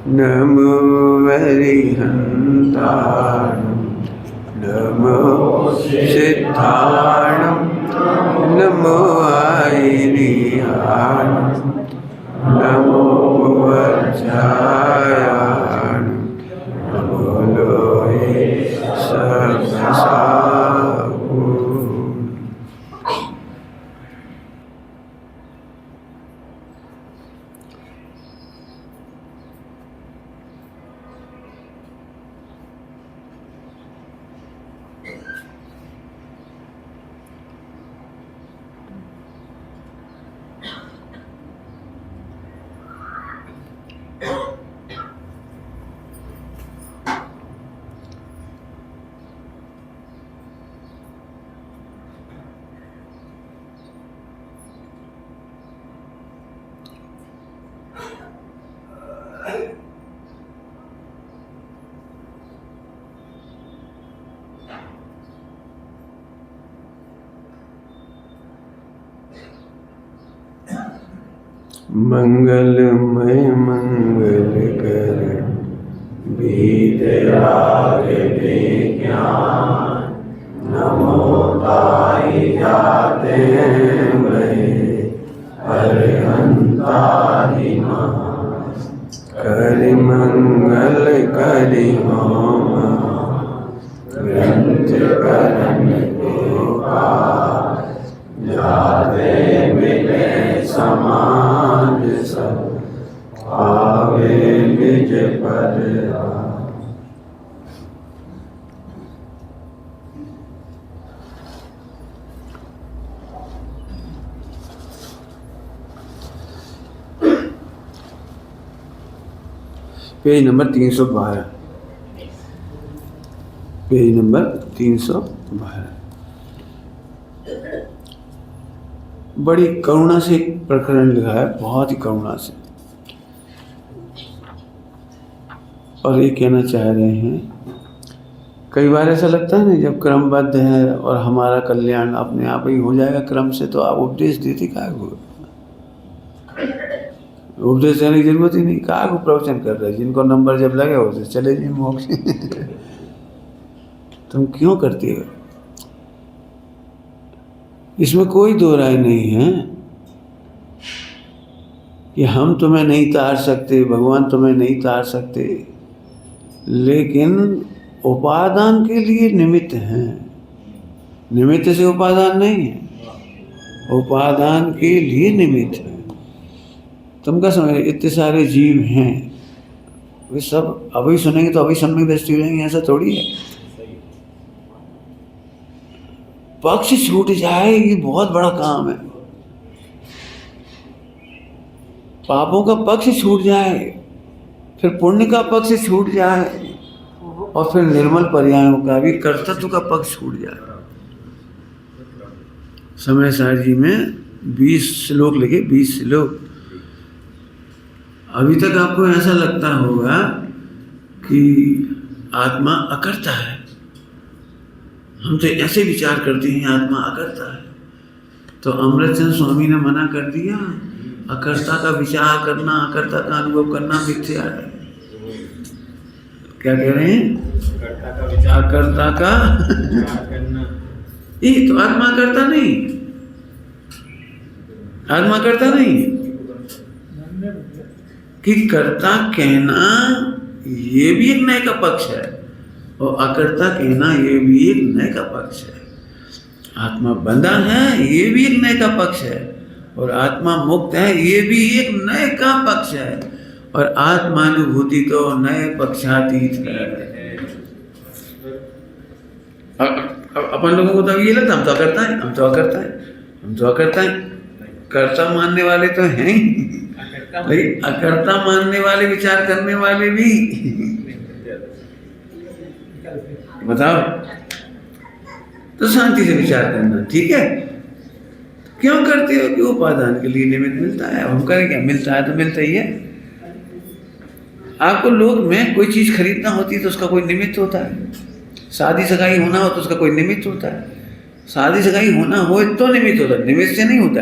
नमो अरिहन्ताणं नमो सिद्धाणं नमो आयिनियाणं नमो वज्रायाणं नमो लोहे सहस्राहु। मंगलमय मंगल कर विद्याग विज्ञान नमो ताई जाते भय अरहंतादि करि मंगल करि होम ग्रंथ करण गोपाल जाते मिले समाज सब आवे निज पद। Page number 312, page number 312। बड़ी करुणा से एक प्रकरण लिखा है, बहुत ही करुणा से, और ये कहना चाह रहे हैं, कई बार ऐसा लगता है ना जब क्रमबद्ध है और हमारा कल्याण अपने आप ही हो जाएगा क्रम से, तो आप उपदेश देते काहे को? उपदेश देने की जरूरत ही नहीं, काहे को प्रवचन कर रहे हैं? जिनको नंबर जब लगे हो चले जाए मोक्ष। तुम क्यों करते हो? इसमें कोई दो राय नहीं है कि हम तुम्हें नहीं तार सकते, भगवान तुम्हें नहीं तार सकते, लेकिन उपादान के लिए निमित्त हैं। निमित्त से उपादान नहीं है, उपादान के लिए निमित्त है। तुम क्या समझ, इतने सारे जीव हैं, वे सब अभी सुनेंगे तो अभी सुनने की दृष्टि रहेंगे, ऐसा थोड़ी है। पक्ष छूट जाए ये बहुत बड़ा काम है। पापों का पक्ष छूट जाए, फिर पुण्य का पक्ष छूट जाए, और फिर निर्मल पर्यायों का भी कर्तृत्व का पक्ष छूट जाए। समय सार जी में 20 श्लोक लिखे, 20 श्लोक। अभी तक आपको ऐसा लगता होगा कि आत्मा अकर्ता है, हम तो ऐसे विचार करते हैं आत्मा अकर्ता है। तो अमृतचंद स्वामी ने मना कर दिया, अकर्ता का विचार करना, अकर्ता का अनुभव करना मिथ्या है। क्या कह रहे हैं? अकर्ता का ये तो आत्मा करता नहीं, आत्मा करता नहीं कि कर्ता कहना ये भी एक नए का पक्ष है, और अकर्ता कहना ये भी एक नए का पक्ष है। आत्मा बंधा है ये भी एक नए का पक्ष है, और आत्मा मुक्त है ये भी एक नए का पक्ष है, और आत्मानुभूति तो नए पक्षातीत है। अपन लोगों को तो ये लगता हम तो अकर्ता है, हम तो अकर्ता है, हम तो अकर्ता है। कर्ता मानने वाले तो हैं ही, लेकिन अकर्ता मानने वाले, विचार करने वाले भी। बताओ, तो शांति से विचार करना, ठीक है? क्यों करते हो? कि उपादान के लिए निमित्त मिलता है। हम करें क्या? मिलता है तो मिलता ही है। आपको लोग में कोई चीज खरीदना होती है तो उसका कोई निमित्त होता है। शादी सगाई होना हो तो उसका कोई निमित्त होता है। शादी सगाई होना हो तो निमित्त होता है, निमित्त से नहीं होता।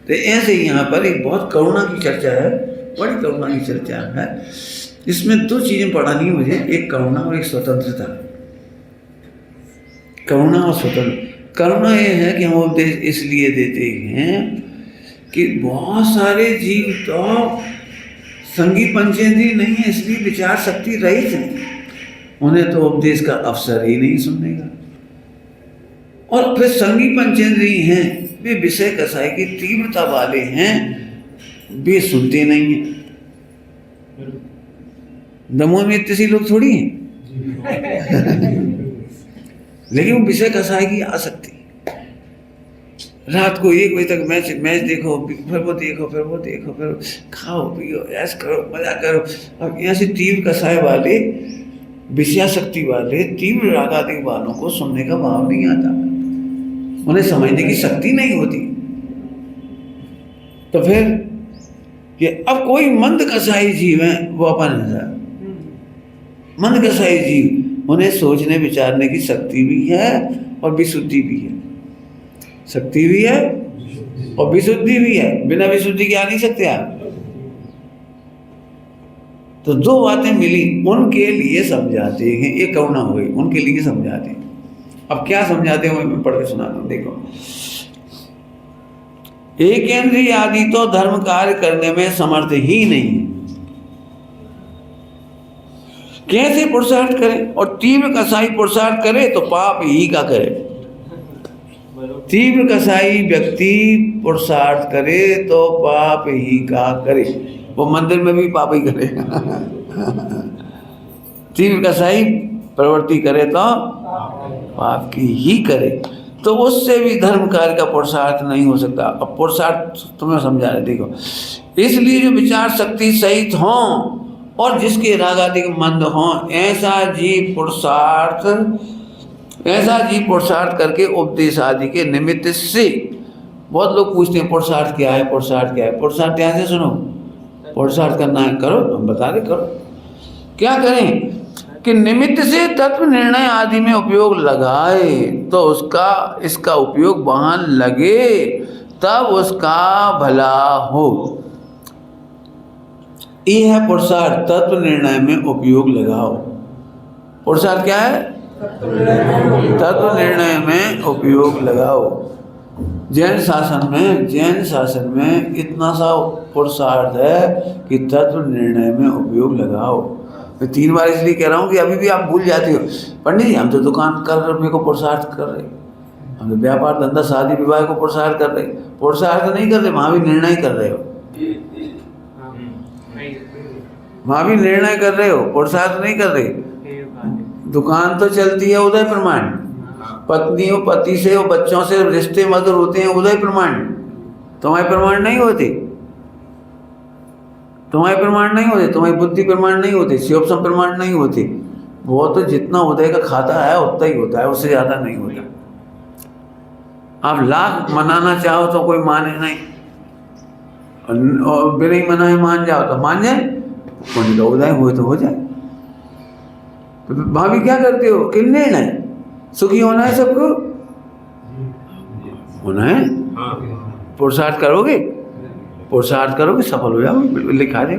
तो ऐसे ही यहाँ पर एक बहुत करुणा की चर्चा है बड़ी करुणा की चर्चा है। इसमें दो चीजें पढ़ानी है मुझे, एक करुणा और एक स्वतंत्रता। करुणा और स्वतंत्र। करुणा ये है कि हम उपदेश इसलिए देते हैं कि बहुत सारे जीव तो संगी पंचेंद्रिय नहीं है, इसलिए विचार शक्ति रहित है, उन्हें तो उपदेश का अवसर ही नहीं सुनने का। और फिर संगी पंचेंद्रिय हैं, वे विषय कसाई की तीव्रता वाले हैं, वे सुनते नहीं हैं। दमोह में इतने लोग थोड़ी हैं लेकिन वो विषय कसाई की आसक्ति, रात को 1 बजे तक मैच देखो, फिर वो देखो, फिर वो देखो, फिर खाओ पियो ऐश करो मजा करो। अब यहाँ से तीव्र कसाय वाले, विषयाशक्ति वाले, तीव्र रागादि वालों को सुनने का भाव नहीं आता, उन्हें समझने की शक्ति नहीं होती। तो फिर ये अब कोई मंद कसाई जीव है, वो अपन है मंद कसाई जीव, उन्हें सोचने विचारने की शक्ति भी है और विशुद्धि भी है। शक्ति भी है और विशुद्धि भी है, बिना विशुद्धि के आ नहीं सकते आप। तो दो बातें मिली, उनके लिए समझाते हैं, एक करुणा हो गई, उनके लिए समझाते हैं। अब क्या समझाते हैं मैं पढ़ के सुनाता हूं, देखो। एकेंद्रिय आदि तो धर्म कार्य करने में समर्थ ही नहीं है, कैसे पुरुषार्थ करे, और तीव्र कसाई पुरुषार्थ करे तो पाप ही का करे। तीव्र कसाई व्यक्ति पुरुषार्थ करे तो पाप ही का करे, वो मंदिर में भी पाप ही करे तीव्र कसाई प्रवृत्ति करे तो पाप की ही करे, तो उससे भी धर्म कार्य का पुरुषार्थ नहीं हो सकता। अब पुरुषार्थ तुम्हें समझा रहे, देखो। इसलिए जो विचार शक्ति सहित हों और जिसके रागादि मंद हों, ऐसा जीव पुरुषार्थ करके उपदेश आदि के निमित्त से। बहुत लोग पूछते हैं पुरुषार्थ क्या है, पुरुषार्थ क्या है। पुरुषार्थ ध्यान से सुनो, पुरुषार्थ करना है करो, हम बता रहे करो। क्या करें कि निमित्त से तत्व निर्णय आदि में उपयोग लगाए, तो उसका इसका उपयोग वहां लगे, तब उसका भला हो। ये है पुरुषार्थ, तत्व निर्णय में उपयोग लगाओ। पुरुषार्थ क्या है? तत्व निर्णय में उपयोग लगाओ। जैन शासन में इतना सा पुरुषार्थ है कि तत्व निर्णय में उपयोग लगाओ। मैं 3 बार इसलिए कह रहा हूँ कि अभी भी आप भूल जाते हो। पंडित जी, हम तो दुकान कर रहे, मेरे को पुरुषार्थ कर रहे, हम तो व्यापार धंधा शादी विवाह को पुरुषार्थ कर रहे। पुरुषार्थ नहीं कर रहे, वहाँ भी निर्णय कर रहे हो, वहाँ भी निर्णय कर रहे हो, पुरुषार्थ नहीं कर रहे। दुकान तो चलती है उदय प्रमाण, पत्नी और पति से और बच्चों से रिश्ते मधुर होते हैं उदय प्रमाण, तुम्हारे प्रमाण नहीं होते, तुम्हारे प्रमाण नहीं होते, तुम्हारी बुद्धि प्रमाण नहीं होते, शिवोपम प्रमाण नहीं होते। वो तो जितना उदय का खाता है उतना ही होता है, उससे ज़्यादा नहीं होता। आप लाख मनाना चाहो तो कोई माने नहीं, और बिना ही मनाए मान जाओ तो मान जाए, उनका उदय हो तो हो जाए। तो भाभी क्या करते हो कि निर्णय, सुखी होना है सबको, होना है, पुरुषार्थ करोगे, पुरुषार्थ करोगे सफल हो जाओगे, बिल्कुल लिखा दे।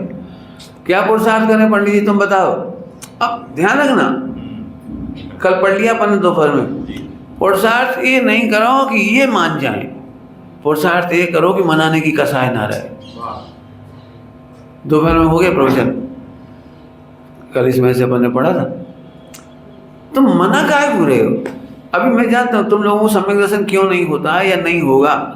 क्या पुरुषार्थ करें पंडित जी, तुम बताओ। अब ध्यान रखना, कल पढ़ लिया अपन दोपहर में, पुरुषार्थ ये नहीं करो कि ये मान जाए, पुरुषार्थ ये करो कि मनाने की कसाय ना रहे। दोपहर में हो गया प्रवचन, कल इसमें से अपन ने पढ़ा था। तुम मना काहे पूरे हो? अभी मैं जानता हूँ तुम लोगों को सम्यक दर्शन क्यों नहीं होता है, या नहीं होगा,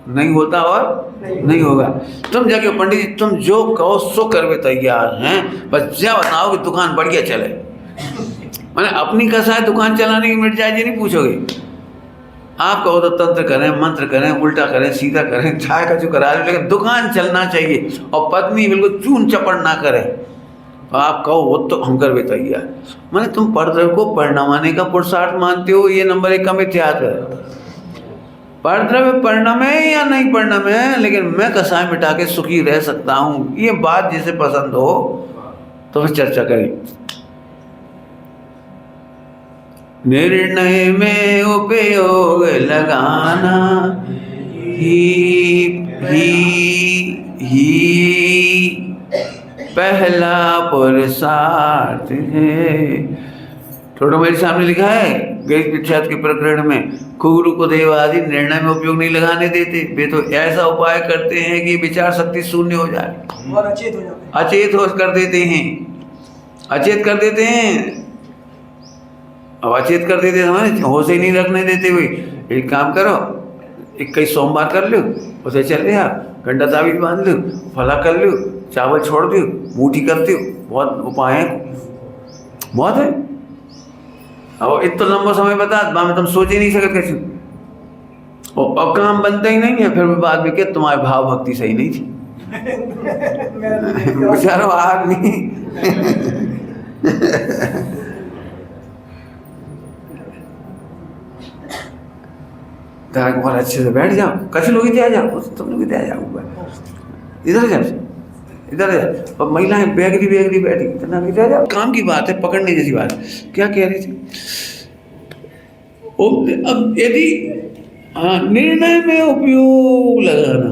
नहीं होता और नहीं होगा। तुम जाके पंडित जी तुम जो कहो सो करवे तैयार हैं, बस क्या बताओ कि दुकान बढ़िया चले। मैंने अपनी कसाय दुकान चलाने की मिट जाए, ये नहीं पूछोगे। आप कहो तो तंत्र करें, मंत्र करें, उल्टा करें, सीधा करें, चाय का जो करा रहे, लेकिन दुकान चलना चाहिए। और पत्नी बिल्कुल चून चपड़ ना करे, आप कहो वो तो हम करवे तैयार। मैंने तुम परद्रव्य को परिणमाने का पुरुषार्थ मानते हो, ये नंबर 1 का मिथ्यात्व है। परद्रव्य परिणमे या नहीं परिणमे, लेकिन मैं कसाय मिटा के सुखी रह सकता हूँ, ये बात जिसे पसंद हो तो फिर चर्चा करें। निर्णय में उपयोग लगाना ही पहला पुरुषार्थ है। थोड़ा मेरे सामने लिखा है गैस पिछात के प्रकरण में, खुगरू को देव आदि निर्णय में उपयोग नहीं लगाने देते, वे तो ऐसा उपाय करते हैं कि विचार शक्ति शून्य हो जाए और अचेत हो जाते हैं। अचेत हो कर देते हैं, अचेत कर देते हैं। अब अचेत कर देते हैं, होश ही नहीं रखने देते हुए। एक काम करो, 21 सोमवार कर लो, उसे चल रहा घंटा ताबीज बांध लो, फला कर लो, चावल छोड़ दो, मूठी करते हो, बहुत उपाय हैं, बहुत है। और इतना लंबा समय बता में तुम सोच ही नहीं सकते कैसे, और काम बनता ही नहीं है। फिर बाद में क्या तुम्हारी भाव भक्ति सही नहीं थी बेचारा आदमी बहुत अच्छे से बैठ जाओ, कछ लोग ही आ जाओ, तुम लोग ही आ जाओ, इधर जाओ, इधर जाओ। और महिलाएं बैगरी बैठी, इतना इधर जाओ। काम की बात है, पकड़ने जैसी बात। क्या कह रही थी? अब यदि निर्णय में उपयोग लगाना,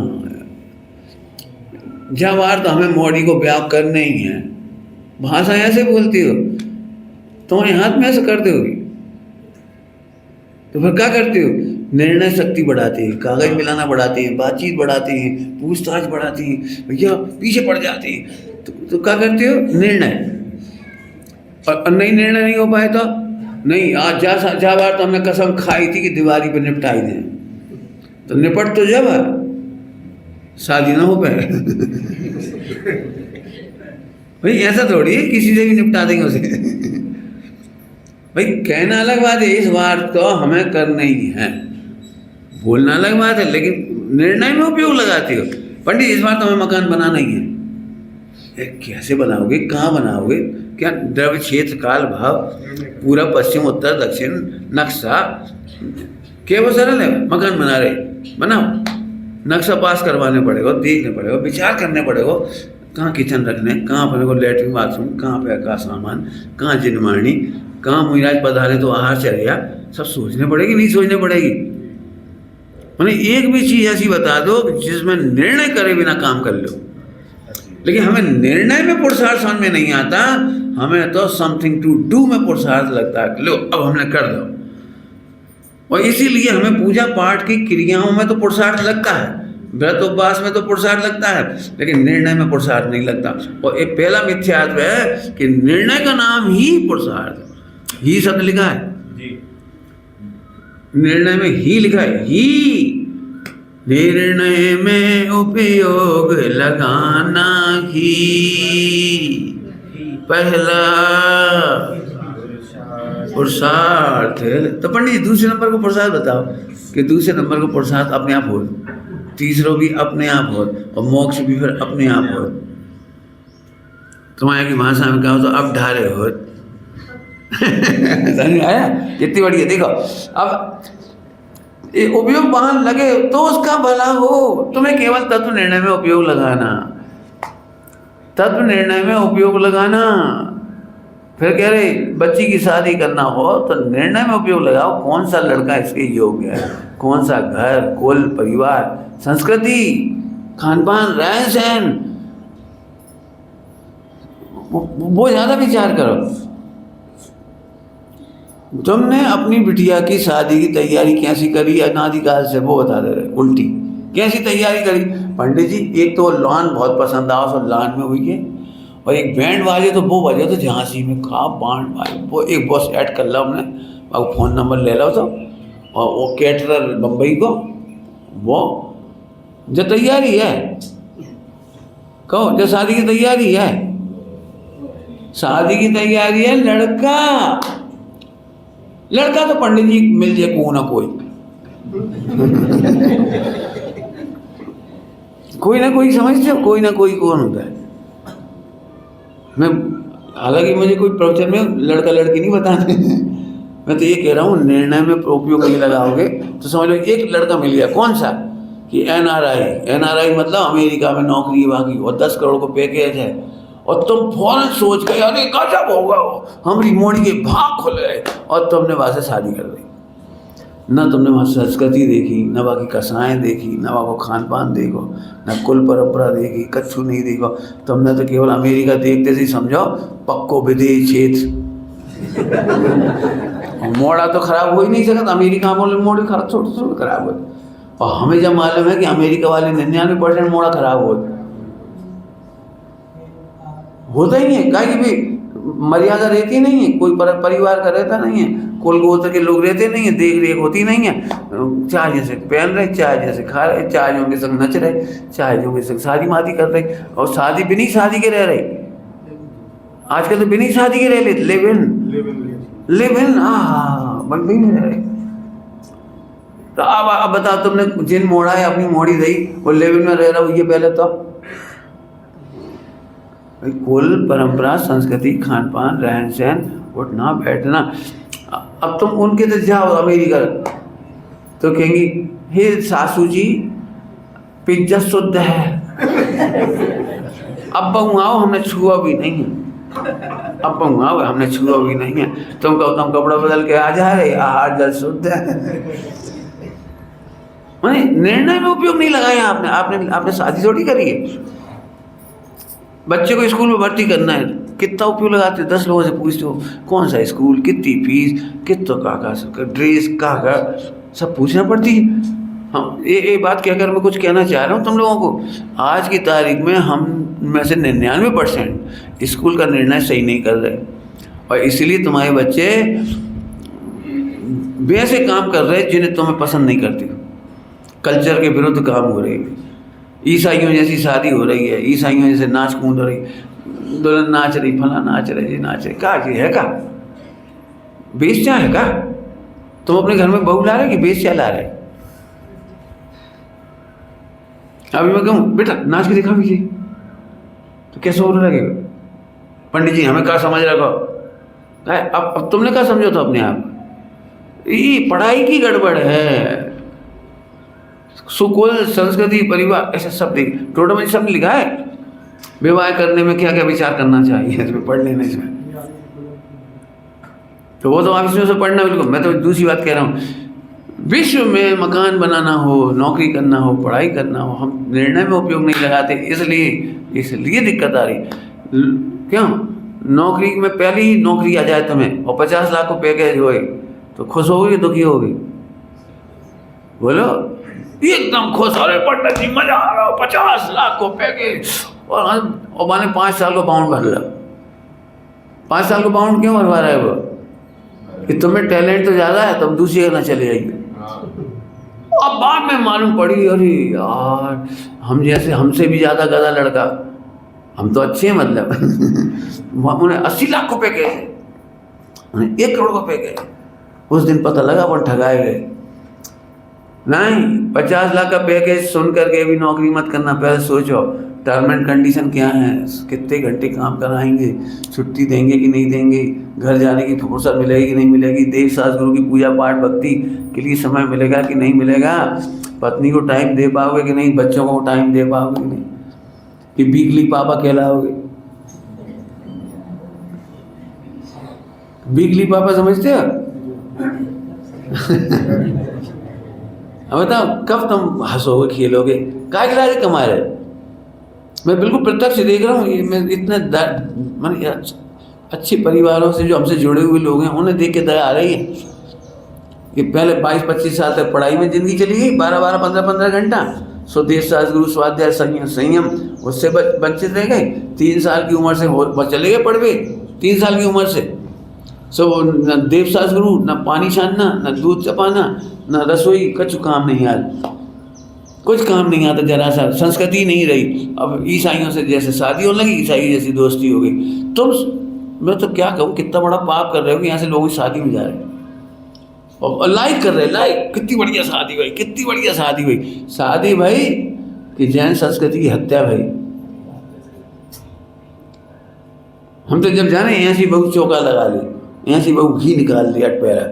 जब अर्थ हमें मॉडी को व्याप करना ही है, भाषा ऐसे बोलती हो, तुम्हारे हाथ में ऐसे कर दोगी तो फिर क्या करते हो? निर्णय शक्ति बढ़ाते हैं, कागज मिलाना बढ़ाते हैं, बातचीत बढ़ाते हैं, पूछताछ बढ़ाते हैं, भैया पीछे पड़ जाते हैं। तो क्या करते हो? निर्णय। और नहीं निर्णय नहीं हो पाए तो नहीं, आज जा बार तो हमने कसम खाई थी कि दिवाली पे निपटाई दें, तो निपट तो जब शादी ना हो पाए भाई ऐसा थोड़ी है किसी से भी निपटा देंगे उसे भाई कहना अलग बात है, इस बार तो हमें करना ही है, बोलना अलग बात है, लेकिन निर्णय में उपयोग लगाते हो। पंडित इस बार तो हमें मकान बनाना ही है। कैसे बनाओगे, कहाँ बनाओगे, क्या द्रव्य क्षेत्र काल भाव पूरा पश्चिम उत्तर दक्षिण नक्शा क्या वो सरल है? मकान बना रहे, बनाओ, नक्शा पास करवाने पड़ेगा, देखने पड़ेगा, विचार करने पड़ेगा, कहाँ किचन रखने, कहाँ अपने को लेटरिन बाथरूम, कहाँ पे का सामान, कहाँ जिनमानी, कहाँ मुइराज पधारे तो आहार चढ़ेगा, सब सोचने पड़ेगी, नहीं सोचने पड़ेगी। मैंने एक भी चीज़ ऐसी बता दो जिसमें निर्णय करे बिना काम कर लो। लेकिन हमें निर्णय में पुरुषार्थ समझ में नहीं आता, हमें तो समथिंग टू डू में पुरुषार्थ लगता है, लो अब हमने कर दो। और इसीलिए हमें पूजा पाठ की क्रियाओं में तो पुरुषार्थ लगता है, व्रत उपवास में तो पुरुषार्थ लगता है, लेकिन निर्णय में पुरुषार्थ नहीं लगता। और एक पहला मिथ्यात्व है कि निर्णय का नाम ही पुरुषार्थ, ही शब्द लिखा है जी, निर्णय में ही लिखा है, ही निर्णय में उपयोग लगाना ही पहला पुरुषार्थ है। तो पंडित जी दूसरे नंबर को पुरुषार्थ बताओ कि दूसरे नंबर को पुरुषार्थ अपने आप हो, तीसरा भी अपने आप हो, और मोक्ष भी फिर अपने आप हो। तुम्हारे की भाषा में कहो तो अब ढारे हो समझ में आया? कितनी बढ़िया। देखो अब ये उपयोग वहां लगे तो उसका भला हो। तुम्हें केवल तत्व निर्णय में उपयोग लगाना, तत्व निर्णय में उपयोग लगाना। फिर कह रहे बच्ची की शादी करना हो तो निर्णय में उपयोग लगाओ, कौन सा लड़का इसके योग्य है, कौन सा घर, कुल, परिवार, संस्कृति, खान पान, रहन सहन, वो ज्यादा विचार करो। तुमने अपनी बिटिया की शादी की तैयारी कैसी करी अनादिकाल से, वो बता दे रहे उल्टी कैसी तैयारी करी। पंडित जी एक तो लॉन बहुत पसंद आओ, सब लॉन में हुई है, और एक बैंड बाजे तो वो बजे तो झांसी में खा बैंड बाजे, वो एक बस ऐड कर लो हमने, अब फ़ोन नंबर ले लो तो, और वो कैटरर बम्बई को, वो जो तैयारी है कहो, जो शादी की तैयारी है, शादी की तैयारी है लड़का तो पंडित जी मिल जाए कोई ना कोई कोई ना कोई, समझते हो, कोई ना कोई कौन होता है। मैं हालांकि मुझे कोई प्रवचन में लड़का लड़की नहीं बताते मैं तो ये कह रहा हूँ निर्णय में उपयोग नहीं लगाओगे तो समझ लो एक लड़का मिल गया, कौन सा कि NRI मतलब अमेरिका में नौकरी बाकी, और 10 करोड़ को पैकेज है, और तुम फौरन सोच गए अरे गजब होगा वो, हमारी मोड़ी के भाग खुल गए, और तुमने वहाँ से शादी कर दी। ना तुमने वहाँ संस्कृति देखी, ना वहाँ की कसाएँ देखी, ना वहाँ को खान पान देखो, ना कुल परंपरा देखी, कच्छू नहीं देखो। तुमने तो केवल अमेरिका देखते से समझो पक्को विदेश क्षेत्र। मोड़ा तो खराब हो ही नहीं सकता, अमेरिका बोले मोड़े खराब छोटे छोटे खराब हो। और हमें जब मालूम है कि अमेरिका वाले 99% मोड़ा खराब होता ही नहीं है, काहे कि भी मर्यादा रहती नहीं है, कोई परिवार का रहता नहीं है, कुल गोत्र के लोग रहते नहीं है, देख रेख होती नहीं है। चाहे जैसे पहन रहे, चाहे जैसे खा रहे, चाहे जो के संग नच रहे, चाहे जो के संग शादी मादी कर रहे, और शादी बिनी शादी के रह रहे। आजकल तो बिनी शादी के रह लेते, लिव इन हाँ बन भी नहीं रहे। तो अब बताओ, तुमने जिन मोड़ा है अपनी मोड़ी गई, वो लिव इन में रह रहा हो, ये पहले तो कुल परंपरा संस्कृति खान पान रहन सहन उठना बैठना। अब तुम उनके तो जाओ अमेरिका तो कहेंगी हे सासू जी पिज्जा शुद्ध है। अब बहुआओ हमने छुआ भी नहीं है, अब बहुआओ हमने छुआ भी नहीं है। तुम कहो तुम कपड़ा बदल के आ जा रहे, आहार जल शुद्ध है। मैंने निर्णय में उपयोग नहीं लगाया आपने, आपने शादी थोड़ी करी है। बच्चे को स्कूल में भर्ती करना है, कितना उपयोग लगाते हो, 10 लोगों से पूछते हो कौन सा स्कूल, कितनी फीस, कितना का ड्रेस का सब पूछना पड़ती है। हम ये बात कहकर मैं कुछ कहना चाह रहा हूँ तुम लोगों को, आज की तारीख में हम में से 99% स्कूल का निर्णय सही नहीं कर रहे, और इसलिए तुम्हारे बच्चे वैसे काम कर रहे जिन्हें तुम्हें पसंद नहीं करते, कल्चर के विरुद्ध काम हो रहे हैं। ईसाइयों जैसी शादी हो रही है, ईसाइयों जैसे नाच कूद हो रही, दुल्हन नाच रही, फला नाच रहे, जी नाच रहे, क्या चीज है का बेस्या है का? तुम अपने घर में बहू ला रहे कि बेस्या ला रहे? अभी मैं कहूँ बेटा नाच के दिखा दीजिए तो कैसे होने लगेगा? पंडित जी हमें क्या समझ रखो? अब तुमने क्या समझो तो अपने आप? ये पढ़ाई की गड़बड़ है। सुकुल संस्कृति परिवार ऐसे सब देख टोटल में सब लिखा है, विवाह करने में क्या क्या विचार करना चाहिए, इसमें पढ़ लेना इसमें। तो वो तो आप इसमें से पढ़ना बिल्कुल। मैं तो दूसरी बात कह रहा हूँ, विश्व में मकान बनाना हो, नौकरी करना हो, पढ़ाई करना हो, हम निर्णय में उपयोग नहीं लगाते, इसलिए दिक्कत आ रही। क्यों? नौकरी में पहली ही नौकरी आ जाए तुम्हें और 50 लाख को पैकेज होए तो खुश होगी दुखी होगी? बोलो एकदम खुश, अरे पंडित जी मजा आ रहा हो, 50 लाख को पैकेज, और मैंने 5 साल को बाउंड भर लिया। 5 साल को बाउंड क्यों भरवा रहा है वो? कि तुम्हें टैलेंट तो ज़्यादा है, तुम दूसरी जगह ना चले जाइए। अब बाद में मालूम पड़ी अरे यार हम जैसे हमसे भी ज़्यादा गधा लड़का, हम तो अच्छे हैं मतलब उन्हें 80 लाख को पैकेज, उन्हें 1 करोड़ को पैकेज। उस दिन पता लगा अपन ठगाए गए। नहीं, 50 लाख का पैकेज सुन करके भी नौकरी मत करना। पहले सोचो टर्म एंड कंडीशन क्या है, कितने घंटे काम कराएंगे, छुट्टी देंगे कि नहीं देंगे, घर जाने की फुर्सत मिलेगी कि नहीं मिलेगी, देव शास्त्र गुरु की पूजा पाठ भक्ति के लिए समय मिलेगा कि नहीं मिलेगा, पत्नी को टाइम दे पाओगे कि नहीं, बच्चों को टाइम दे पाओगे कि नहीं, कि वीकली पापा कहलाओगे। वीकली पापा समझते हो? बताओ कब तुम हंसोगे खेलोगे, क्या खिला कमा रहे? मैं बिल्कुल प्रत्यक्ष देख रहा हूँ। ये मैं इतने मैंने अच्छे परिवारों से जो हमसे जुड़े हुए लोग हैं उन्हें देख के दया आ रही है कि पहले 22-25 साल तक पढ़ाई में जिंदगी चली गई, 12-12, 15-15 घंटा स्वदेश शास्त्र गुरु स्वाध्याय संयम उससे वंचित रह गए। 3 साल की उम्र से चले गए पढ़वे, 3 साल की उम्र से न देव शास्त्र गुरु, न पानी छानना, न दूध चपाना, न रसोई, कुछ काम नहीं आता, कुछ काम नहीं आता, जरा सा संस्कृति नहीं रही। अब ईसाइयों से जैसे शादी होने लगी, ईसाई जैसी दोस्ती हो गई। तुम मैं तो क्या कहूँ, कितना बड़ा पाप कर रहे हो कि यहाँ से लोगों की शादी में जा रहे हैं और लाइक कर रहे हैं, लाइक कितनी बढ़िया शादी भाई, कितनी बढ़िया शादी भाई, शादी भाई कि जैन संस्कृति की हत्या भाई। हम तो जब जाने ऐसी बहू चौका लगा ली, ऐसी बहू घी निकाल ली अटपैरा,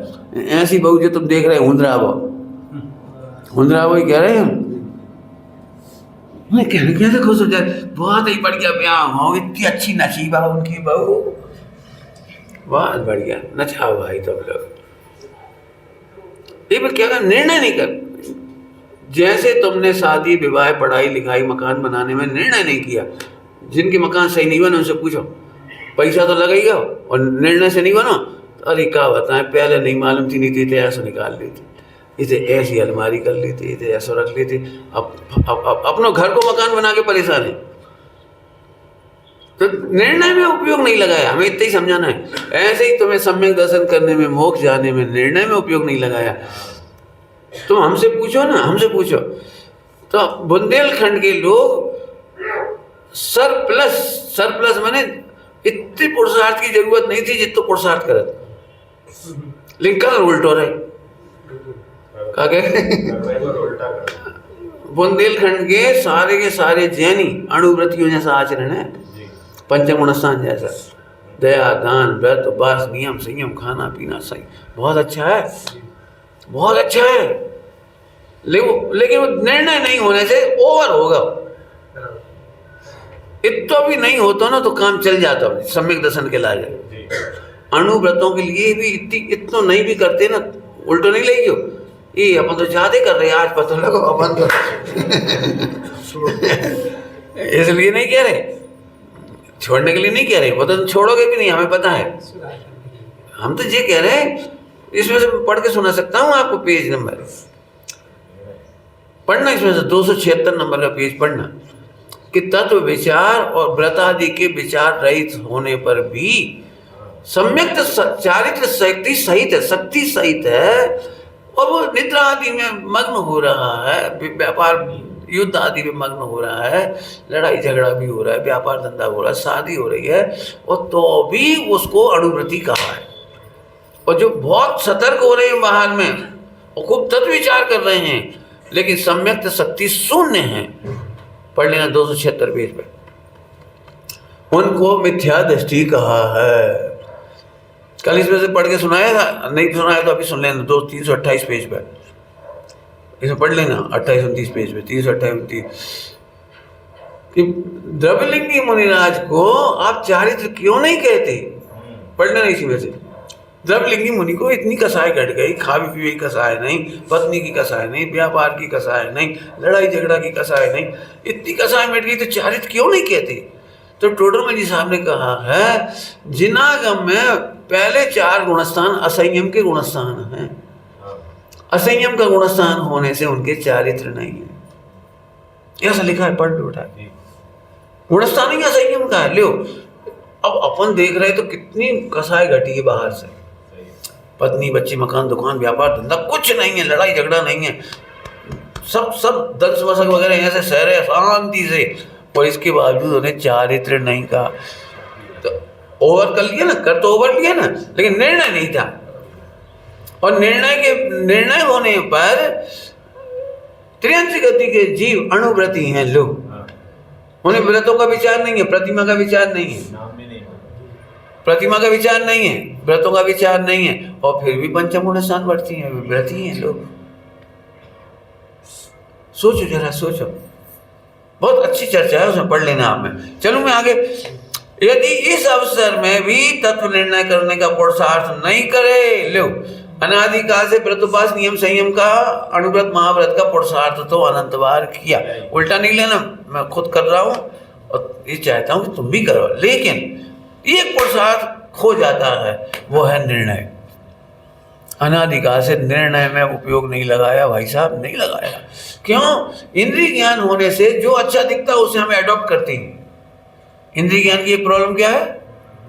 ऐसी बहू जो तुम देख रहे हो हुंदरा वो कह रहे हैं मैं कहने क्या तो खुश हो जाए, बहुत ही बढ़िया ब्याह हो, इतनी अच्छी नसीबा उनकी बहू, बहुत बढ़िया नचाओ भाई तुम लोग। ये क्या कर, निर्णय नहीं कर। जैसे तुमने शादी विवाह पढ़ाई लिखाई मकान बनाने में निर्णय नहीं किया, जिनके मकान सही नहीं बने उनसे पूछो, पैसा तो लगेगा और निर्णय से नहीं बनो, अरे क्या बताएं, पहले नहीं मालूम थी नीति, इसे ऐसा निकाल लेते, इसे ऐसी अलमारी कर लेते, इसे ऐसा रख लेते। अब अपनों घर को मकान बना के परेशान है, तो निर्णय में उपयोग नहीं लगाया। हमें इतना ही समझाना है। ऐसे ही तुम्हें सम्यक दर्शन करने में, मोक्ष जाने में निर्णय में उपयोग नहीं लगाया। तुम हमसे पूछो ना, हमसे पूछो। तो बुंदेलखंड के लोग सरप्लस माने इतनी पुरुषार्थ की जरूरत नहीं थी जितना पुरुषार्थ करत, लेकिन कल उल्टो रहे। क्या कह बुंदेलखंड के सारे जैनी अणुव्रतियों जैसा आचरण है, पंचगुण स्नान जैसा, दया दान व्रत उपास नियम संयम खाना पीना सही, बहुत अच्छा है, बहुत अच्छा है। लेकिन वो निर्णय नहीं होने से ओवर होगा। इतना भी नहीं होता ना तो काम चल जाता, सम्यक दर्शन के लायक। अणुव्रतों के लिए भी इतना नहीं भी करते ना, उल्टो नहीं लेगी ये अपन तो ज्यादा कर रहे हैं, आज पता लगो अपन तो इसलिए नहीं कह रहे, छोड़ने के लिए नहीं कह रहे, वो तो छोड़ोगे भी नहीं, हमें पता है। हम तो ये कह रहे हैं, इसमें से पढ़ के सुना सकता हूँ आपको, पेज नंबर पढ़ना, इसमें से 276 नंबर का पेज पढ़ना, कि तत्व विचार और व्रत आदि के विचार रहित होने पर भी सम्यक चारित्र शक्ति सहित है, और वो निद्रा आदि में मग्न हो रहा है, व्यापार युद्ध आदि में मग्न हो रहा है, लड़ाई झगड़ा भी हो रहा है, व्यापार धंधा हो रहा है, शादी हो रही है, और तो भी उसको अणुव्रति कहा है। और जो बहुत सतर्क हो रहे हैं बाहर में और खूब तत्व विचार कर रहे हैं, लेकिन सम्यक शक्ति शून्य है, पढ़ लेना 276 पेज पे, उनको मिथ्या दृष्टि कहा है। कल इसमें से पढ़ के सुनाया था, नहीं सुनाया तो अभी सुन लेना, 328 पेज पे इसे पढ़ लेना, 28-29 पेज पे, 328-29, कि द्रव्यलिंगी मुनिराज को आप चारित्र क्यों नहीं कहते, पढ़ लेना इसी में से। द्रव्यलिंगी मुनि को इतनी कसाय घट गई, खावी पीवी की कसाय नहीं, पत्नी की कसाय नहीं, व्यापार की कसाय नहीं, लड़ाई झगड़ा की कसाय नहीं, इतनी कसाय मिट गई, तो चारित्र क्यों नहीं कहते। तो टोडरमल जी साहब ने कहा है, जिनागम में पहले 4 गुणस्थान असंयम के गुणस्थान हैं, असंयम का गुणस्थान होने से उनके चारित्र नहीं है, ऐसा लिखा है, पढ़ लो उठा के, गुणस्थान ही असंयम का है। लो अब अपन देख रहे तो कितनी कसाय घटी है बाहर से, पत्नी बच्ची मकान दुकान व्यापार धंधा कुछ नहीं है, लड़ाई झगड़ा नहीं है, सब दस वसक वगैरह ऐसे सह रहे शांति से, और इसके बावजूद उन्हें चारित्र नहीं कहा। तो ओवर कर लिया ना, कर तो ओवर लिया ना, लेकिन निर्णय नहीं था। और निर्णय होने पर त्रियंश गति के जीव अणुव्रति हैं लोग, उन्हें व्रतों का विचार नहीं है, प्रतिमा का विचार नहीं है, प्रतिमा का विचार नहीं है, व्रतों का विचार नहीं है, और फिर भी पंचम स्नान बढ़ती हैं, व्रती हैं लोग। सोचो जरा, सोचो, बहुत अच्छी चर्चा है, उसमें पढ़ लेना आप में। चलो मैं आगे, यदि इस अवसर में भी तत्व निर्णय करने का पुरुषार्थ नहीं करे, लो अनादिकाल से व्रतोपास नियम संयम का अणुव्रत महाव्रत का पुरुषार्थ तो अनंत बार किया, उल्टा नहीं लेना, मैं खुद कर रहा हूँ और ये चाहता हूँ कि तुम भी करो, लेकिन एक पुरुषार्थ खो जाता है, वो है निर्णय। अनादिकाल से निर्णय में उपयोग नहीं लगाया भाई साहब, नहीं लगाया। क्यों? इंद्रिय ज्ञान होने से जो अच्छा दिखता है उसे हम एडॉप्ट करते हैं। इंद्रिय ज्ञान की प्रॉब्लम क्या है?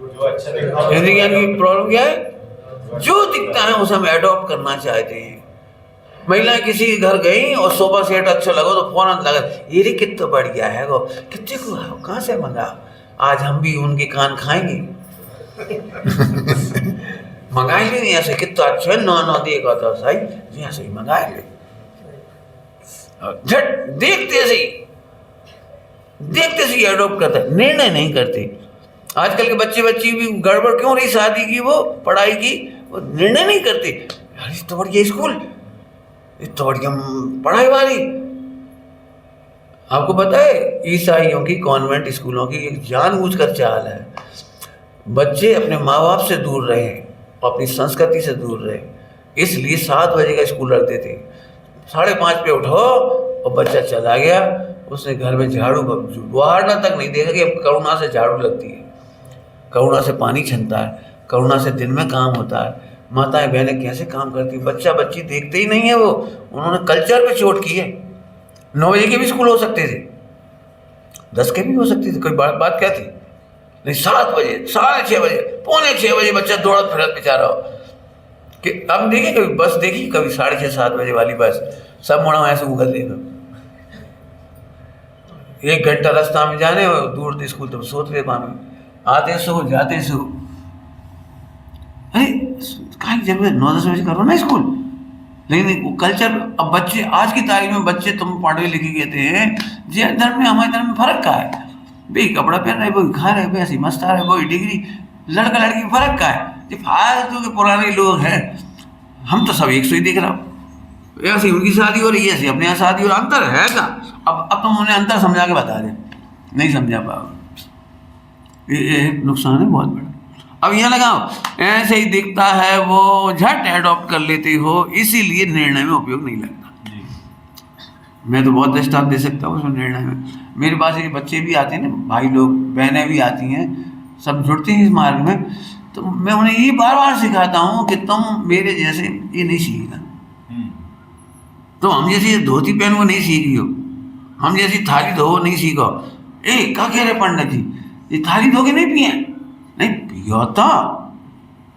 इंद्रिय ज्ञान की प्रॉब्लम क्या है? जो दिखता है उसे हम एडॉप्ट करना चाहते हैं। महिलाएं किसी के घर गई और सोफा सेट अच्छा लगा तो फौरन लगा, ये रे कितना बढ़िया है, वो कितने को कहाँ से मंगा, आज हम भी उनके कान खाएंगे। मंगाए ले नहीं, ऐसे कितना अच्छा है, ना देखा था सही, ऐसे ही मंगाए ले, झट देखते से एडॉप्ट करता है, निर्णय नहीं करते। आजकल के बच्ची भी गड़बड़ क्यों रही, शादी की, वो पढ़ाई की, वो निर्णय नहीं करते। यार इतना बढ़िया स्कूल, इतना बढ़िया पढ़ाई वाली। आपको पता है ईसाइयों की कॉन्वेंट स्कूलों की एक जानबूझकर चाल है, बच्चे अपने माँ बाप से दूर रहे, अपनी संस्कृति से दूर रहे, इसलिए 7 बजे का स्कूल रखते थे। 5:30 पे उठो और बच्चा चला गया, उसने घर में झाड़ू बुहारना तक नहीं देखा कि अब करुणा से झाड़ू लगती है, करुणा से पानी छनता है, करुणा से दिन में काम होता है, माताएं बहनें कैसे काम करती है। बच्चा बच्ची देखते ही नहीं है वो, उन्होंने कल्चर पे चोट की है। 9 बजे के भी स्कूल हो सकते थे, 10 के भी हो सकते थे, कोई बात क्या थी? नहीं, 7 बजे, 6:30 बजे, 5:45 बजे बच्चा दौड़त फिरत बेचारा हो कि अब देखिए, कभी बस देखी, कभी 6:30 7 बजे वाली बस, सब मोड़ा ऐसे उगल देगा। 1 घंटा रास्ता में जाने और दूर स्कूल तो सोच रहे पानी, आते सो जाते सो। अरे क्या जरूरत, 9-10 बजे करो ना स्कूल। लेकिन वो कल्चर, अब बच्चे आज की तारीख में बच्चे तुम पढ़े लिखे कहते हैं जी धर्म में हमारे धर्म में फर्क का है भाई, कपड़ा पहन रहे वो खा रहे वैसे मस्त आ रहे वो डिग्री, लड़का लड़की फर्क का है जी, फालतू के पुराने लोग हैं, हम तो सब एक सौ ही देख रहा हूँ। ऐसी उनकी शादी हो रही है, ऐसी अपने यहाँ शादी हो रही, अंतर है का? अब तुम उन्हें अंतर समझा के बता दे, नहीं समझा पाओ, ये नुकसान है बहुत बड़ा। अब यहाँ लगाओ, ऐसे ही दिखता है वो झट एडॉप्ट कर लेते हो, इसीलिए निर्णय में उपयोग नहीं लगता। मैं तो बहुत दृष्टांत दे सकता हूँ उसमें निर्णय में। मेरे पास ये बच्चे भी आते हैं ना, भाई लोग, बहनें भी आती हैं, सब जुड़ते हैं इस मार्ग में, तो मैं उन्हें ये बार बार सिखाता हूँ कि तुम मेरे जैसे ये नहीं सीखेगा, तुम हम जैसी धोती पहन वो नहीं सीखी हो, हम जैसी थाली धो नहीं सीखो। क्या कह रहे पंडित जी, ये थाली धो के नहीं पिए? नहीं पियो था,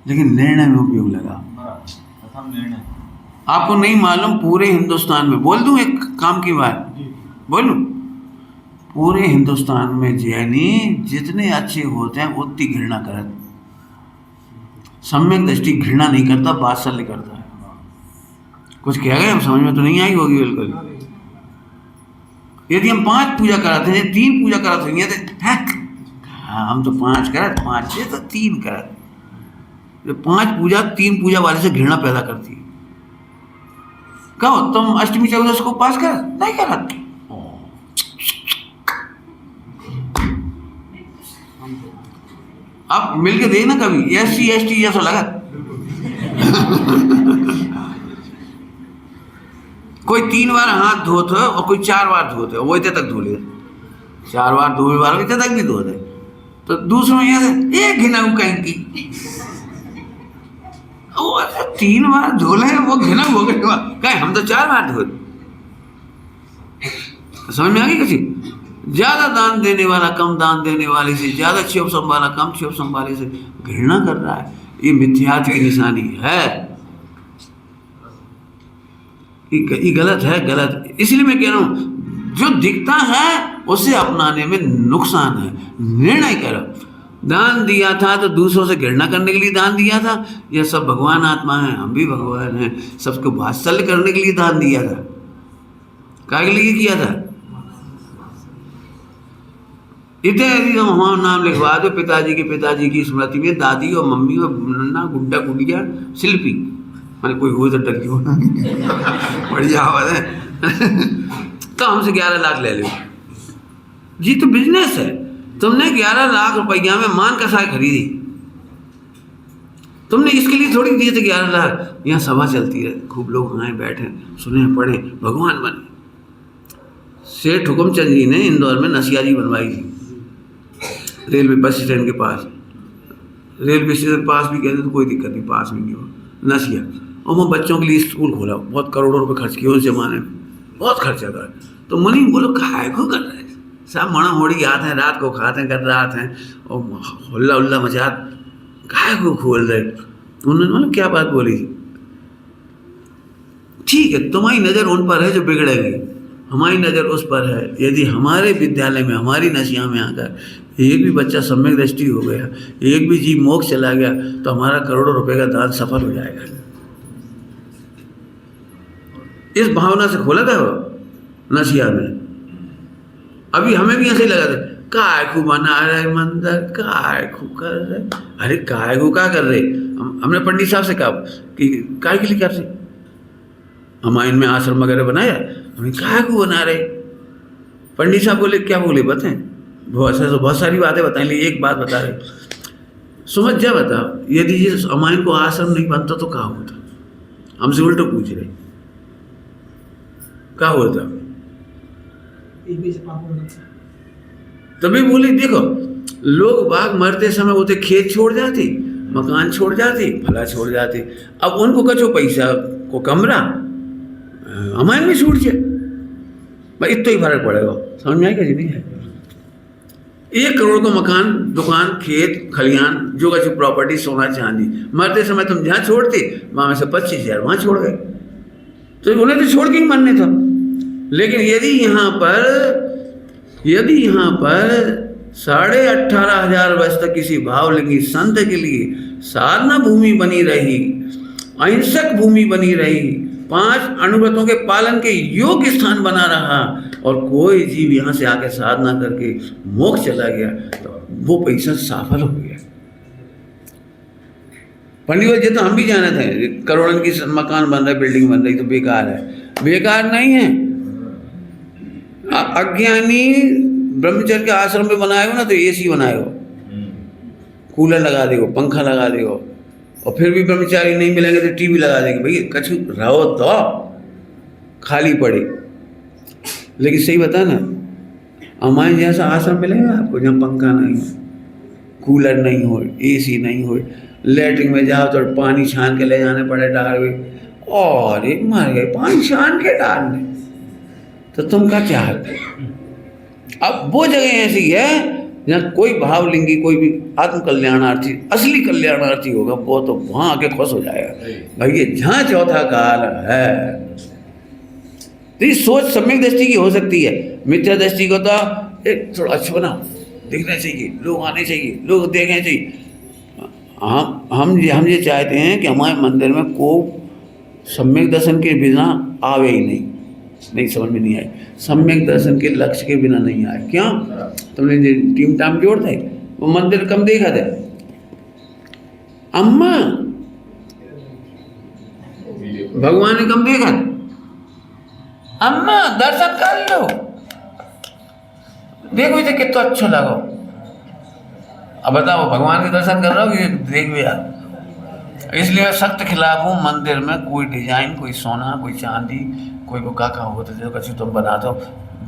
लेकिन निर्णय में उपयोग लगा। आपको नहीं मालूम, पूरे हिंदुस्तान में, बोल दूं एक काम की बात, बोलूं, पूरे हिंदुस्तान में जैनी जितने अच्छे होते हैं उतनी घृणा करते, सम्यक दृष्टि घृणा नहीं करता, वात्सल्य करता है। कुछ कह गए, समझ में तो नहीं आई होगी बिल्कुल। यदि हम 5 पूजा कराते हैं, 3 पूजा कराते हैं, हाँ हम तो 5 करत, 5 से तो 3 करत, 5 पूजा 3 पूजा वाले से घृणा पैदा करती है। कहो तुम अष्टमी चौदश को पास कर नहीं करत, आप मिलके देखना कभी, SC/ST जैसा लगा। कोई 3 बार हाथ धोते और कोई 4 बार धोते, वो इतने तक धो ले, 4 बार 2 बार इतने तक भी धोते, तो दूसरों में ये घिना कहेंगी, वो 3 बार धो ले, वो घिना हो गया, कहे हम तो 4 बार धो। समझ में आ गई किसी? ज्यादा दान देने वाला कम दान देने वाले से, ज्यादा क्षोभ संभाला कम क्षोभ संभाले से घृणा कर रहा है, ये मिथ्यात्व की निशानी है, ये गलत है, गलत। इसलिए मैं कह रहा हूं जो दिखता है उसे अपनाने में नुकसान है। निर्णय करो, दान दिया था तो दूसरों से घृणा करने के लिए दान दिया था, यह सब भगवान आत्मा है, हम भी भगवान हैं, सबको वात्सल्य करने के लिए दान दिया था, काय के लिए किया था? इतने यदि हम हमारा नाम लिखवा दो पिताजी की स्मृति में, दादी और मम्मी और नन्ना गुड्डा गुड़िया शिल्पी, मैंने कोई हो तो डर हो बढ़िया आवाज है तो हमसे 11 लाख ले लो जी, तो बिजनेस है। तुमने 11 लाख रुपया में मान का साय खरीदी, तुमने इसके लिए थोड़ी दिए थे 11 लाख। यहाँ सभा चलती है, खूब लोग आए बैठे सुने पढ़े, भगवान बने। सेठ हुकुमचंद जी ने इंदौर में नसियारी बनवाई थी, रेलवे बस स्टैंड के पास, रेलवे स्टेशन के पास भी कहते तो कोई दिक्कत नहीं, पास में नहीं हो नसिया, और वो बच्चों के लिए स्कूल खोला, बहुत करोड़ों रुपए खर्च किए उस जमाने में, बहुत खर्चा कर। तो मुनि बोलो काय को कर रहे हैं, सब मड़ा मोड़ी आते हैं, रात को खाते हैं, कर रात हैं और हुल्ला उल्ला मचात, काय को खोल रहे। उन्होंने बोला क्या बात बोली थी, ठीक है तुम्हारी नज़र उन पर है जो बिगड़ेंगे, हमारी नज़र उस पर है। यदि हमारे विद्यालय में, हमारी नशिया में आकर एक भी बच्चा सम्यक दृष्टि हो गया, एक भी जीव मोक्ष चला गया, तो हमारा करोड़ों रुपए का दान सफल हो जाएगा। इस भावना से खोला था वो नशिया में। अभी हमें भी ऐसे ही लगा था, काय को बना रहे मंदिर, काय को कर रहे, अरे काय को क्या कर रहे। हमने पंडित साहब से कहा कि काय के लिए कर रहे, हमारे इनमें आश्रम वगैरह बनाया, हमें काय को बना रहे। पंडित साहब बोले क्या बोले बताएं, बहुत सारी बातें बताएं, लिए एक बात बता रहे, समझ जा बताओ, यदि ये हमारे को आश्रम नहीं बनता तो क्या होता। हमसे उल्टो पूछ रहे क्या होता। तभी बोले देखो लोग बाग मरते समय होते खेत छोड़ जाते, मकान छोड़ जाते, फला छोड़ जाते, अब उनको कचो पैसा को कमरा हमारे में छूट जाए भाई, इतना ही फर्क पड़ेगा। समझ में आएगा जी? नहीं है। 1 करोड़ का मकान, दुकान, खेत, खलियान, जो कछु प्रॉपर्टी, सोना चांदी, मरते समय तुम जहाँ छोड़ते वहाँ में से 25,000 वहाँ छोड़ गए, तो उन्हें तो छोड़ के ही मरने था। लेकिन यदि यहाँ पर 18,500 वर्ष तक किसी भावलिंगी संत के लिए साधना भूमि बनी रही, अहिंसक भूमि बनी रही, 5 अनुव्रतों के पालन के योग्य स्थान बना रहा और कोई जीव यहाँ से आके साधना करके मोक्ष चला गया, तो वो पैसा सफल हो गया। पंडित जी तो हम भी जाने थे करोड़ों की मकान बन रहा है, बिल्डिंग बन रही, तो बेकार है। बेकार नहीं है। अज्ञानी ब्रह्मचर्य के आश्रम में बनाए हो ना, तो एसी बनाए हो, कूलर लगा देगो, पंखा लगा देगो, और फिर भी ब्रह्मचारी नहीं मिलेंगे तो टीवी लगा देंगे। भैया कछु रहो तो खाली पड़े। लेकिन सही बता ना, हमारे जैसा आश्रम मिलेगा आपको जहाँ पंखा नहीं हो, कूलर नहीं हो, एसी नहीं हो, लेटरिन में जाओ तो पानी छान के ले जाने पड़े डाल में, और एक मर गए पानी छान के डालने, तो तुम क्या चाहते? अब वो जगह ऐसी है जहाँ कोई भावलिंगी, कोई भी आत्म कल्याणार्थी, असली कल्याणार्थी होगा, वो तो वहाँ आके खुश हो जाएगा। भाई ये जहाँ चौथा काल है, तो ये सोच सम्यक दृष्टि की हो सकती है। मिथ्या दृष्टि को तो एक थोड़ा अच्छा बना, दिखना चाहिए, लोग आने चाहिए, लोग देखने चाहिए। हम ये चाहते हैं कि हमारे मंदिर में को सम्यक दर्शन के बिना आवे ही नहीं समझ में नहीं आए, सम्यक दर्शन के लक्ष्य के बिना नहीं आए। क्यों? तुमने जो टीम टाम जोड़ थे वो मंदिर कम देखा था। अम्मा भगवान ने कम देखा, अम्मा दर्शन कर लो, देखो इसे कितना अच्छा लगा। अब बताओ भगवान के दर्शन कर रहा हो कि देख भी यार। इसलिए मैं सख्त खिलाफ हूँ मंदिर में कोई डिजाइन, कोई सोना, कोई चांदी, कोई वो काका होता जो कछु तुम बनाते हो,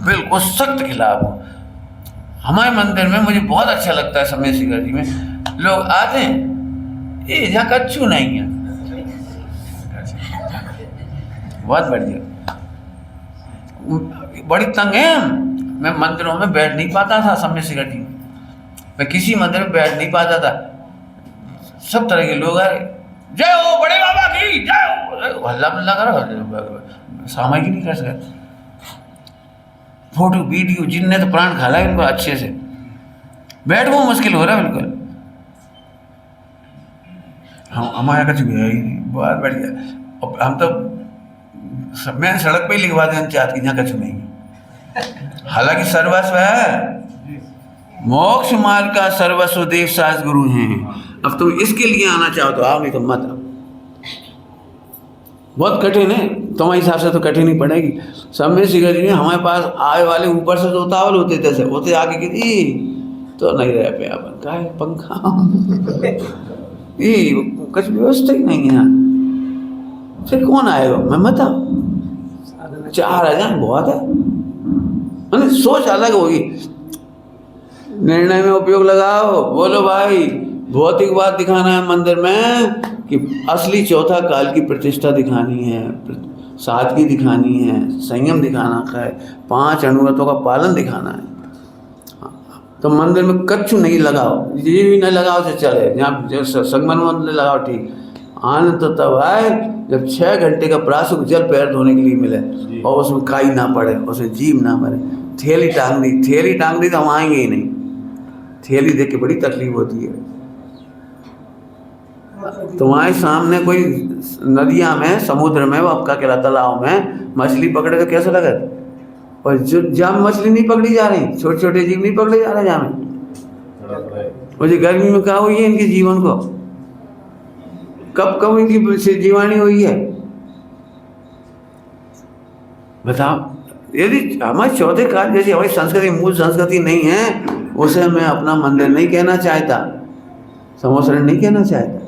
बिल्कुल सख्त खिलाफ हूँ। हमारे मंदिर में मुझे बहुत अच्छा लगता है, समय शिखर जी में लोग आते हैं, ये यहाँ कच्चू नहीं है, बहुत बढ़िया, बड़ी तंग है। मैं मंदिरों में बैठ नहीं पाता था, समय शिखर जी मैं किसी मंदिर में बैठ नहीं पाता था। सब तरह के लोग आए, जय हो बड़े बाबा की जय हो, हल्ला मल्ला करो, सामाजिक नहीं कर सकते। फोटो वीडियो जिनने तो प्राण खाला है इनको अच्छे से, बैठना मुश्किल हो रहा है बिल्कुल। हमारे कुछ भी है ही नहीं, बहुत बढ़िया। हम तो मैं सड़क पे ही लिखवा देना चाहती यहाँ कछु नहीं है। हालांकि सर्वस्व है, मोक्ष मार्ग का सर्वस्व देव सास गुरु हैं। अब तुम इसके लिए आना चाहो तो आओ, नहीं तो मत आओ। बहुत कठिन है, तुम्हारे हिसाब से तो कठिन ही पड़ेगी। समय शिखर जी हमारे पास आए वाले ऊपर से तो उतावल होते थे, होते आगे की तो नहीं रह पे अपन का है पंखा ये कुछ व्यवस्था ही नहीं है। फिर कौन आएगा? मैं मत आओ, 4,000 बहुत है। मैंने सोच अलग होगी, निर्णय में उपयोग लगाओ, बोलो भाई भौतिकवाद दिखाना है मंदिर में कि असली चौथा काल की प्रतिष्ठा दिखानी है, सादगी दिखानी है, संयम दिखाना है, 5 अनुव्रतों का पालन दिखाना है। तो मंदिर में कच्छु नहीं लगाओ, ये भी नहीं लगाओ तो चले, जहाँ जो संगमन में लगाओ ठीक। आनंद तो तब आए जब 6 घंटे का प्राशुक जल पैर धोने के लिए मिले और उसमें काई ना पड़े, उसमें जीव ना मरे। थैली टांग दी तो हम आएंगे ही नहीं। थैली देख के बड़ी तकलीफ होती है। तुम्हारे सामने कोई नदियाँ में, समुद्र में, आपका क्या तालाब में मछली पकड़े तो कैसा लगा? और जो जहाँ मछली नहीं पकड़ी जा रही, छोटे छोटे जीव नहीं पकड़े जा रहे जहाँ में, और जो गर्मी में क्या हुई है इनके जीवन को, कब इनकी जीवानी हुई है बताओ। यदि हमारे चौथे काल जैसी हमारी संस्कृति मूल संस्कृति नहीं है, उसे मैं अपना मंदिर नहीं कहना चाहता, समोसरण नहीं कहना चाहता।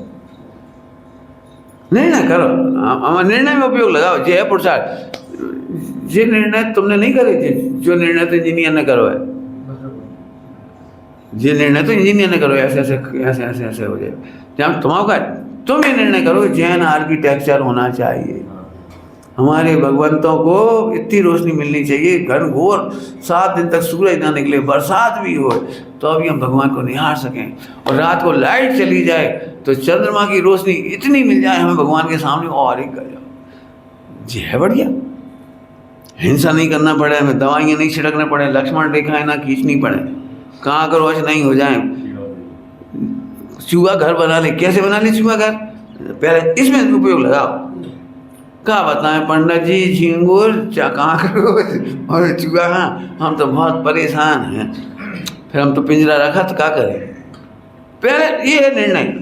निर्णय करो, निर्णय में उपयोग लगाओ। जे है पुरुषार्थ, जे निर्णय तुमने नहीं करे, जो निर्णय तो इंजीनियर ने करो है, जे निर्णय तो इंजीनियर ने करो, ऐसे ऐसे ऐसे ऐसे ऐसे हो जाए। जब तुम्हारा तुम ये निर्णय करो जैन आर्किटेक्चर होना चाहिए, हमारे भगवंतों को इतनी रोशनी मिलनी चाहिए, घनघोर 7 दिन तक सूरज ना निकले, बरसात भी हो, तो अभी हम भगवान को निहार सकें। और रात को लाइट चली जाए तो चंद्रमा की रोशनी इतनी मिल जाए हमें भगवान के सामने, और एक गजब जी है बढ़िया। हिंसा नहीं करना पड़े, हमें दवाइयाँ नहीं छिड़कना पड़े, लक्ष्मण रेखाएं ना खींचनी पड़े, कहाँ कर वश नहीं हो जाए, चूहा घर बना ले। कैसे बना ले चूहा घर? पहले इसमें उपयोग लगाओ। क्या बताएं पंडित जी, झिंगुर कहाँ करो और चूहा, हम तो बहुत परेशान हैं, फिर हम तो पिंजरा रखा तो क्या करें। पहले ये है निर्णय।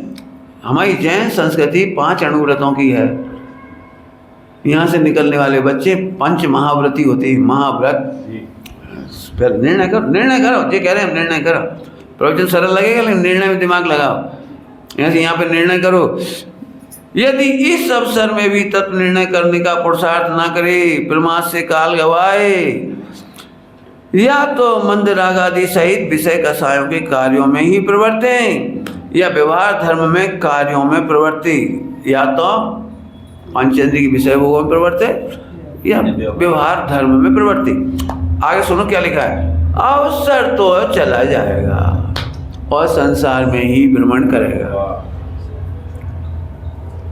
हमारी जैन संस्कृति 5 अणुव्रतों की है। यहाँ से निकलने वाले बच्चे 5 महाव्रती होते हैं, महाव्रत। पहले निर्णय करो, निर्णय करो, ये कह रहे हैं निर्णय करो। प्रवचन सरल लगेगा लेकिन निर्णय में दिमाग लगाओ। यहाँ पे निर्णय करो। यदि इस अवसर में भी तत्व निर्णय करने का पुरुषार्थ ना करे, प्रमाद से काल गवाए, या तो मंद राग आदि सहित विषय कसायों के कार्यों में ही प्रवृत्ते, या व्यवहार धर्म में कार्यों में प्रवृत्ति, या तो पंचेंद्रिय के विषय भोगों में प्रवृत्ति या व्यवहार धर्म में प्रवृत्ति। आगे सुनो क्या लिखा है। अवसर तो चला जाएगा और संसार में ही भ्रमण करेगा।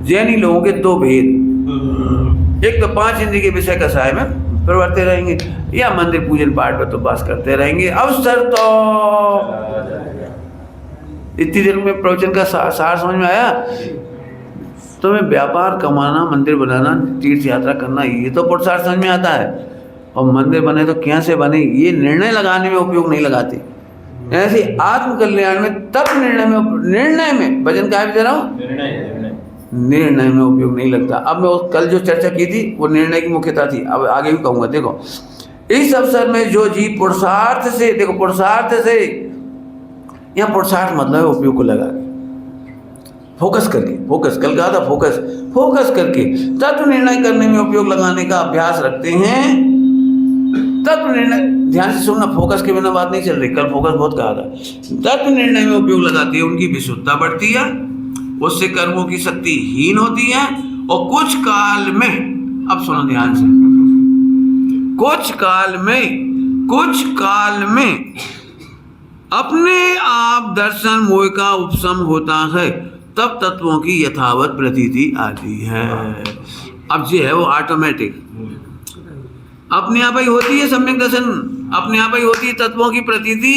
जैनी लोगों के 2 भेद, एक तो 5 इंद्रिय के विषय कसाय में प्रवर्ते रहेंगे, या मंदिर पूजन पाठ में तो बास करते रहेंगे। अवसर तो इतनी देर में प्रवचन का सार समझ में आया? तुम्हें व्यापार कमाना, मंदिर बनाना, तीर्थ यात्रा करना, ये तो पुरुषार्थ समझ में आता है। और मंदिर बने तो क्या से बने, ये निर्णय लगाने में उपयोग नहीं लगाते। ऐसे आत्म कल्याण में तत्व निर्णय में भजन का भी दे रहा हूँ, निर्णय में उपयोग नहीं लगता। अब मैं कल जो चर्चा की थी वो निर्णय की मुख्यता थी, अब आगे भी कहूँगा। देखो इस अवसर में जो जीव पुरुषार्थ से, देखो पुरुषार्थ से, यहाँ पुरुषार्थ मतलब है उपयोग को लगा के, फोकस करके, फोकस कल कहा था, फोकस करके तत्व निर्णय करने में उपयोग लगाने का अभ्यास रखते हैं। तत्व निर्णय, ध्यान से सुनना, फोकस के बिना बात नहीं चल रही, कल फोकस बहुत कहा था। तत्व निर्णय में उपयोग लगाती है, उनकी विशुद्धता बढ़ती है, उससे कर्मों की शक्ति हीन होती है, और कुछ काल में, अब सुनो ध्यान से, कुछ काल में अपने आप दर्शन मोह का उपशम होता है, तब तत्वों की यथावत प्रतीति आती है। अब ये है वो ऑटोमेटिक, अपने आप ही होती है सम्यक दर्शन, अपने आप ही होती है तत्वों की प्रतीति,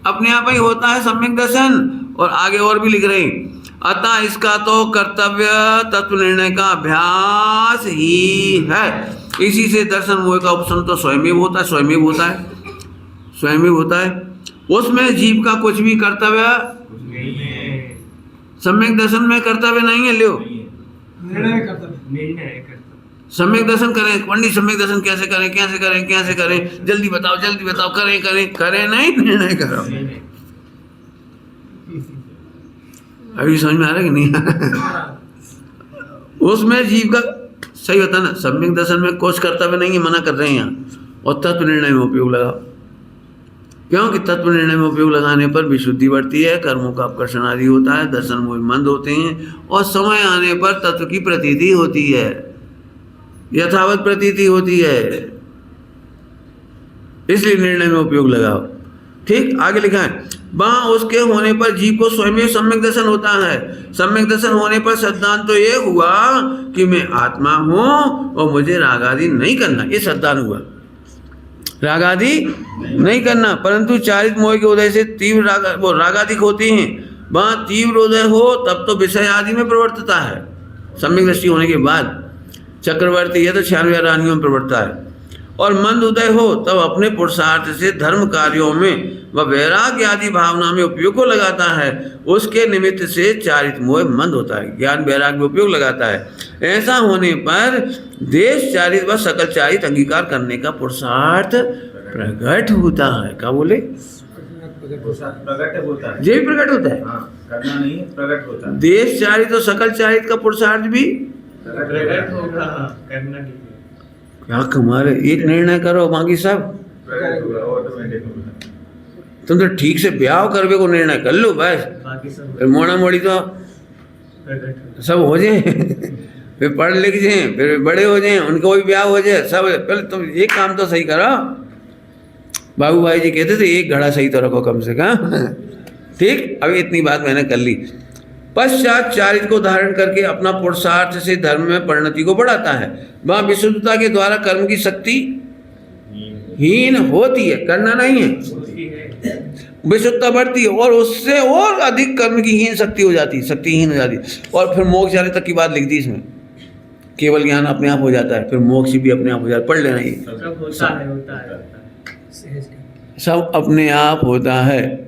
अपने आप ही होता है सम्यक दर्शन। और आगे और भी लिख रहे हैं, अतः इसका तो कर्तव्य तत्व निर्णय का अभ्यास ही है। इसी से दर्शन मोह का उपशम तो स्वयं होता है। उसमें जीव का कुछ भी कर्तव्य, सम्यक दर्शन में कर्तव्य नहीं है। लियो सम्यक दर्शन करें, पंडित सम्यक दर्शन कैसे करें, जल्दी बताओ, करें नहीं, निर्णय करो। अभी समझ में आ रहा है कि नहीं? उसमें जीव का, सही होता ना, सम्यक दर्शन में कुछ कर्तव्य नहीं है, मना कर रहे हैं यहाँ। और तत्व निर्णय में उपयोग लगाओ, क्योंकि तत्व निर्णय में उपयोग लगाने पर विशुद्धि बढ़ती है, कर्मों का अपकर्षण आदि होता है, दर्शन मोह मंद होते हैं, और समय आने पर तत्व की प्रतीति होती है, यथावत प्रतीति होती है। इसलिए निर्णय में उपयोग लगाओ। ठीक, आगे लिखा है, वहाँ उसके होने पर जीव को स्वयं सम्यक दर्शन होता है। सम्यक दर्शन होने पर सिद्धांत तो ये हुआ कि मैं आत्मा हूँ और मुझे राग आदि नहीं करना, ये सिद्धांत हुआ, राग आदि नहीं करना। परंतु चारित मोह के उदय से तीव्र राग आदि होती हैं। वहाँ तीव्र उदय हो तब तो विषय आदि में प्रवर्तता है। सम्यक दृष्टि होने के बाद चक्रवर्ती है तो 96 रानियों में प्रवर्तता है। और मंद उदय हो तब अपने पुरुषार्थ से धर्म कार्यों में व वैराग्य आदि भावना में उपयोग को लगाता है। उसके निमित्त से चारित मोह मंद होता है, ज्ञान वैराग्य में उपयोग लगाता है। ऐसा होने पर देश चारित व सकल चारित अंगीकार करने का पुरुषार्थ प्रकट होता है। क्या बोले? प्रकट होता है, ये भी प्रकट होता है। हाँ, करना नहीं है, प्रकट होता है। देश चारित तो सकल चारित का पुरुषार्थ भी प्रकट होगा, करना नहीं है, क्या कमाल है। एक निर्णय करो बाकी सब प्रकट होगा, ऑटोमेटिक होगा। तुम तो ठीक से ब्याह करवे को निर्णय कर लो बस, बाकी सब फिर मोड़ा मोड़ी तो प्रकट होगा। सब हो जाए, फिर पढ़ लिख जाए, फिर बड़े हो जाए, उनको भी ब्याह हो जाए सब। पहले तुम एक काम तो सही करो। बाबू भाई जी कहते थे एक घड़ा सही तो रखो कम से कम। ठीक, अभी इतनी बात मैंने कर ली। पश्चात चारित्र को धारण करके अपना पुरुषार्थ से धर्म में परिणति को बढ़ाता है। वहाँ विशुद्धता के द्वारा कर्म की शक्ति हीन होती है, करना नहीं है, विशुद्धता बढ़ती है और उससे और अधिक कर्म की हीन शक्ति हो जाती है, शक्तिहीन हो जाती है। और फिर मोक्ष जाने तक की बात लिख दी इसमें। केवल ज्ञान अपने आप हो जाता है, फिर मोक्ष भी अपने आप हो जाता है। पढ़ लेना ये सब अपने आप होता है।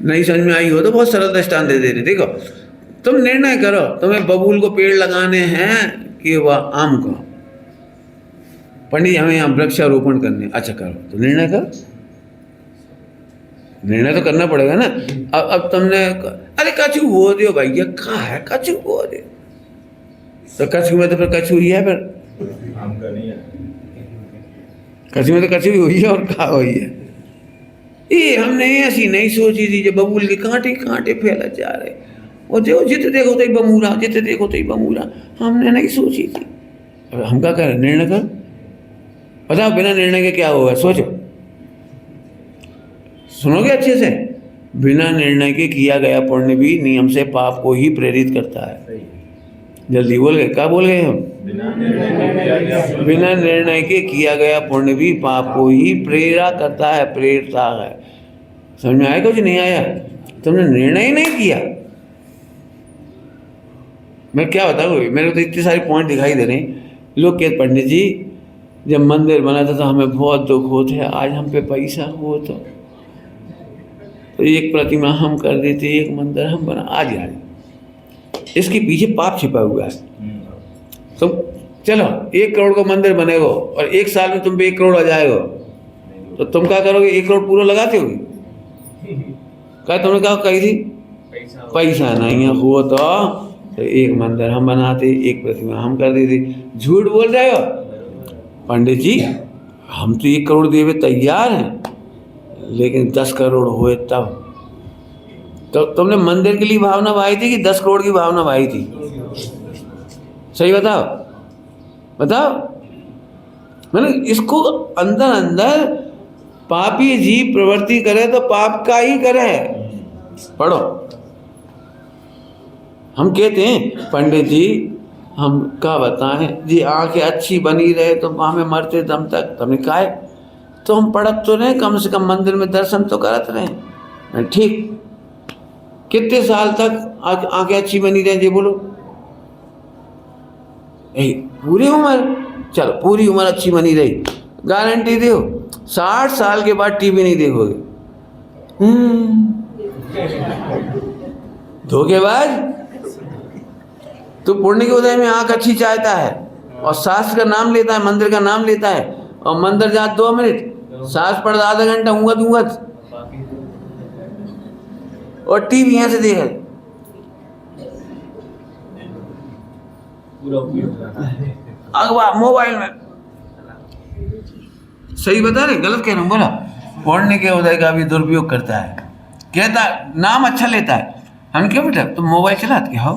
नहीं समझ में आई हो तो बहुत सरल दृष्टांत दे देते। देखो, तुम निर्णय करो तुम्हें बबूल को पेड़ लगाने हैं कि वह आम को। पंडित जी हमें यहाँ वृक्षारोपण करने, अच्छा करो, तो निर्णय करो, निर्णय तो करना पड़ेगा ना। अब तुमने अरे कछु वो दियो भैया, कहाँ है कछु वो दियो, तो कछु में तो फिर कछु ही है, फिर आम का नहीं है, कछु में तो कछु ही हुई है और कहा हुई है। ये हमने ऐसी नहीं सोची थी, जो बबूल के कांटे कांटे फैला जा रहे, और देखो जितने देखो तो बमूरा, जितने देखो तो बमूरा, हमने नहीं सोची थी। अब हम क्या करें, निर्णय कर, बताओ बिना निर्णय के क्या होगा, सोचो, सुनोगे अच्छे से। बिना निर्णय के किया गया पुण्य भी नियम से पाप को ही प्रेरित करता है। जल्दी बोल गए, क्या बोल गए हम? बिना निर्णय के किया गया पुण्य भी पाप को ही प्रेरा करता है, प्रेरता है। समझ में आया कुछ नहीं आया? तुमने निर्णय ही नहीं किया। मैं क्या बताऊँ, मेरे को तो इतने सारे पॉइंट दिखाई दे रहे हैं। लोग कहते पंडित जी जब मंदिर बना था तो हमें बहुत दुख होते, आज हम पे पैसा हो तो एक प्रतिमा हम कर देते, एक मंदिर हम बना, आज इसके पीछे पाप छिपा हुआ है। तुम चलो 1 करोड़ का मंदिर बनेगा और 1 साल में तुम पे 1 करोड़ आ जाएगा, तो तुम क्या करोगे? 1 करोड़ पूरा लगाते होगे? क्या तुमने कहा कही थी पैसा नहीं हो तो एक मंदिर हम बनाते, एक प्रतिमा हम कर देते। झूठ बोल रहे हो पंडित जी, हम तो 1 करोड़ देवे तैयार हैं, लेकिन 10 करोड़ हुए तब। तो तुमने मंदिर के लिए भावना भाई थी कि 10 करोड़ की भावना भाई थी? सही बताओ, बताओ। मैंने इसको अंदर अंदर पापी जीव प्रवृत्ति करे तो पाप का ही करे। पढ़ो, हम कहते हैं पंडित जी हम क्या बताएं जी, आंखें अच्छी बनी रहे तो हमें मरते दम तक। तुमने कहा है तो हम पढ़त तो रहे, कम से कम मंदिर में दर्शन तो करत रहे। ठीक, कितने साल तक आंखें अच्छी बनी रहे जी बोलो? पूरी उम्र? चलो पूरी उम्र अच्छी बनी रही, गारंटी दो 60 साल के बाद टीवी नहीं देखोगे। धोखेबाज। तो पुण्य के उदय में आंख अच्छी चाहता है और शास्त्र का नाम लेता है, मंदिर का नाम लेता है, और मंदिर जा 2 मिनट, सांस पड़ आधा घंटा ऊँगत ऊँगत, और टीवी यहाँ से देखे अखबार मोबाइल में। सही बता रहे गलत कह रहा हूँ? बोला पुण्य के उदय का भी दुरुपयोग करता है, कहता नाम अच्छा लेता है। हम क्यों बेटा तुम मोबाइल चलाते क्या हो?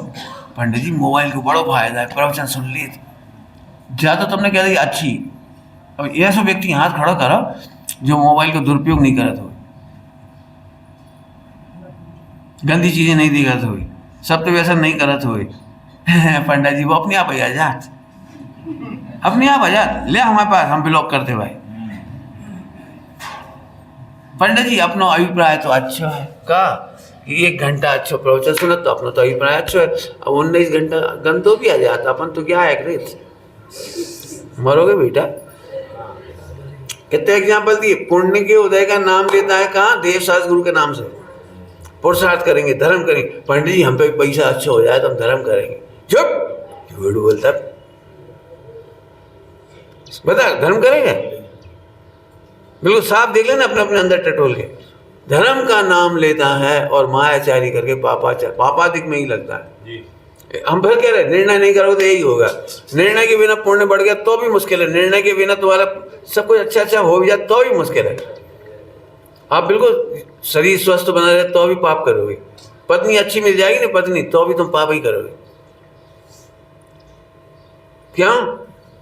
पंडित जी मोबाइल को बड़ा फायदा है, प्रवचन सुन लिए ज़्यादा तुमने कह दिया अच्छी। अब ऐसा व्यक्ति हाथ खड़ा करो जो मोबाइल को दुरुपयोग नहीं करत हो, गंदी चीज़ें नहीं दिखात हो, सब तो वैसा नहीं करत हो। पंडित जी वो अपने आप आजाद, अपने आप आजाद ले हमारे पास, हम ब्लॉक करते भाई। पंडित जी अपना अभिप्राय तो अच्छा है का 1 घंटा अच्छा प्रवचन सुना तो अपना तो अभिप्राय अच्छा है। अब 19 घंटा गंदो भी आ जाता, अपन तो क्या है, मरोगे बेटा। कितने एग्जाम्पल दिए। पुण्य के उदय का नाम लेता है कहाँ? देवशास्त्र गुरु के नाम से। पुरुषार्थ करेंगे, धर्म करेंगे। पंडित जी हम पे पैसा अच्छा हो जाए तो हम धर्म करेंगे। चुप, झूठ बोलता। बता धर्म करेंगे? बिल्कुल साफ देख लेना अपने अपने अंदर टटोल के। धर्म का नाम लेता है और मायाचारी करके पापादिक में ही लगता है जी। हम फिर कह रहे निर्णय नहीं करोगे तो यही होगा। निर्णय के बिना पुण्य बढ़ गया तो भी मुश्किल है, निर्णय के बिना तुम्हारा सब कुछ अच्छा अच्छा हो भी जाए तो भी मुश्किल है। आप बिल्कुल शरीर स्वस्थ बना रहे तो भी पाप करोगे, पत्नी अच्छी मिल जाएगी ना पत्नी तो भी तुम पाप ही करोगे। क्यों?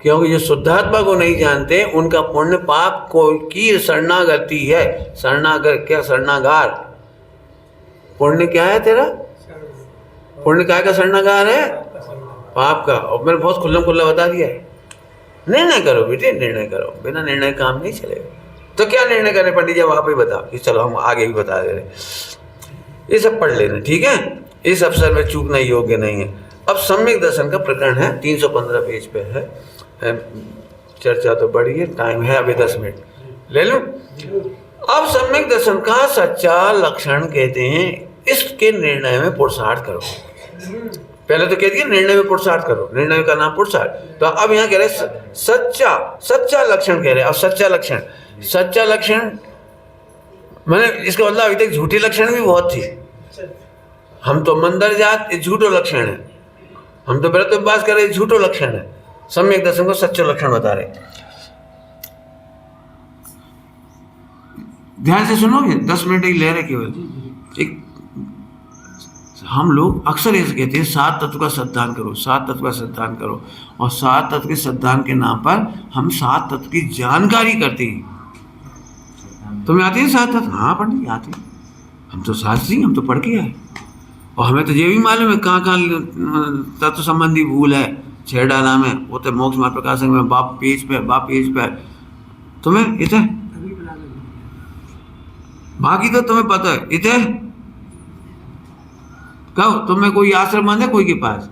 क्योंकि जो शुद्धात्मा को नहीं जानते उनका पुण्य पाप को की शरणागति है। शरणागर क्या? शरणागार। पुण्य क्या है तेरा? पुण्य काय का शरणागार है? पाप का। और मैंने बहुत खुल्लम खुल्ला बता दिया है। निर्णय करो बेटे, निर्णय करो, बिना निर्णय काम नहीं चलेगा। तो क्या निर्णय करें पंडित जी? आप ही बताओ कि चलो हम आगे भी बता दे रहे। ये सब पढ़ लेना, ठीक है? इस अवसर में चूकना योग्य नहीं है। अब सम्यक दर्शन का प्रकरण है, 315 पेज पे है। चर्चा तो बड़ी है, टाइम है अभी 10 मिनट ले लो। अब सम्यक दर्शन का सच्चा लक्षण कहते हैं इसके निर्णय में पुरुषार्थ करो। पहले तो कह दिया निर्णय में पुरुषार्थ करो, निर्णय का नाम पुरुषार्थ। तो अब यहाँ कह रहे सच्चा लक्षण कह रहे हैं। अब सच्चा लक्षण मैंने इसका मतलब अभी तक झूठे लक्षण भी बहुत थी। हम तो मंदर जात झूठो लक्षण है, हम तो व्रत उपवास कर रहे झूठो लक्षण है। सम्यक दर्शन को सच्चो लक्षण बता रहे। ध्यान से सुनोगे, 10 मिनट ही ले रहे केवल। एक हम लोग अक्सर ऐसे कहते हैं 7 तत्व का श्रद्धान करो, 7 तत्व का श्रद्धान करो, और 7 तत्व के श्रद्धान के नाम पर हम 7 तत्व की जानकारी करते हैं। तुम्हें आती है 7 तत्व? हाँ पंडित जी आती है, हम तो शास्त्री, हम तो पढ़ के आए, और हमें तो ये भी मालूम है कहाँ तत्व संबंधी भूल है। 6 डाला में वो तो मोक्ष मार्ग प्रकाशन में बाप पेज पे तुम्हें इतने बाकी तो तुम्हें पता है। इतने कहो तुम्हें कोई आश्रम बंद है कोई के पास?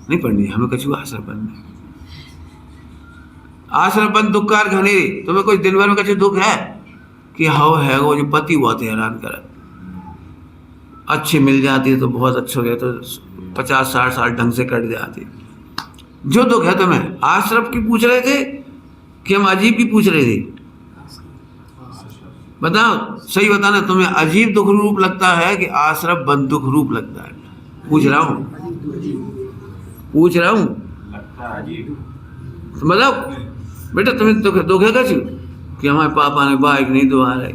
नहीं पंडित हमें कछु आश्रम बंद नहीं। आश्रम बंद दुख कार घनेरी, तुम्हें कोई दिन भर में कछु दुख है कि हाउ है वो जो पति बहुत हैरान कर, अच्छी मिल जाती है तो बहुत अच्छे हो गए तो 50-60 साल ढंग से कट जाती। जो दुख है तुम्हें आश्रम की पूछ रहे थे कि हम अजीब की पूछ रहे थे? बताओ सही बताना, तुम्हें अजीब दुख रूप लगता है कि आश्रम बंद दुख रूप लगता है? पूछ रहा हूँ तो बताओ बेटा तुम्हें दुख है कछु कि हमारे पापा ने बाइक नहीं दुआ रही?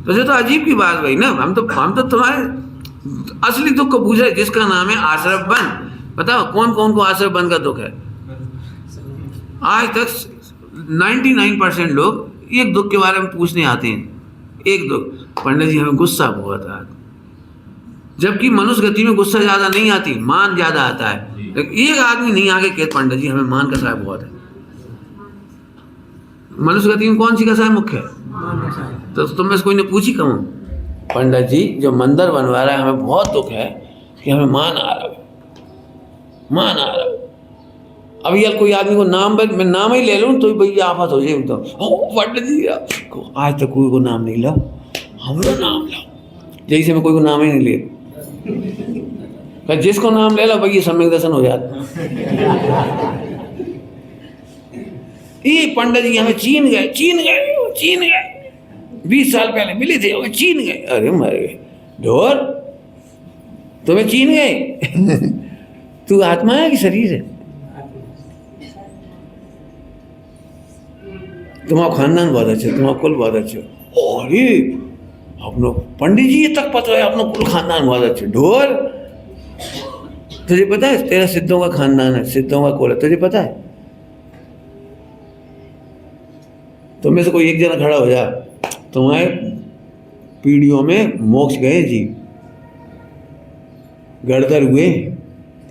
तो ये तो अजीब की बात भाई ना। हम तो तुम्हारे असली दुख को पूछ रहे जिसका नाम है आश्रम बंद। बताओ कौन कौन को आश्रम बंद का दुख है? आज तक 99% लोग एक दुख के बारे में पूछने आते हैं। एक दुख, पंडित जी हमें गुस्सा बहुत आता, जबकि मनुष्य गति में गुस्सा ज्यादा नहीं आती, मान ज्यादा आता है। लेकिन एक आदमी नहीं आके कहते पंडित जी हमें मान कसाय बहुत है। मनुष्य गति में कौन सी कसाय मुख्य है? तो तुम में से कोई ने पूछी कहूँ पंडित जी जो मंदिर बनवा रहा है हमें बहुत दुख है कि हमें मान आ रहा है। अब यार कोई आदमी को नाम मैं नाम ही ले लूँ तो भाई आफत हो जाए। तो पंडित जी आज तक कोई को नाम नहीं ला, हमारा नाम ला, जैसे मैं कोई को नाम ही नहीं ले, जिसको नाम ले ला भाई ये सम्यक दर्शन हो जाता। ये पंडित जी हमें चीन गए 20 साल पहले मिले थे, वो चीन गए। अरे मर गए ढोर, तुम्हें चीन गए? तू आत्मा है कि शरीर है? तुम्हारा खानदान बहुत अच्छे, तुम्हारा कुल बहुत अच्छे। अरे अपनो पंडित जी ये तक पता है अपना कुल खानदान बहुत अच्छे। ढोर तुझे पता है तेरा सिद्धों का खानदान है, सिद्धों का कुल है, तुझे पता है? तुम में से कोई एक जना खड़ा हो जा, तुम्हारे पीढ़ियों में मोक्ष गए जी, गड़धर हुए,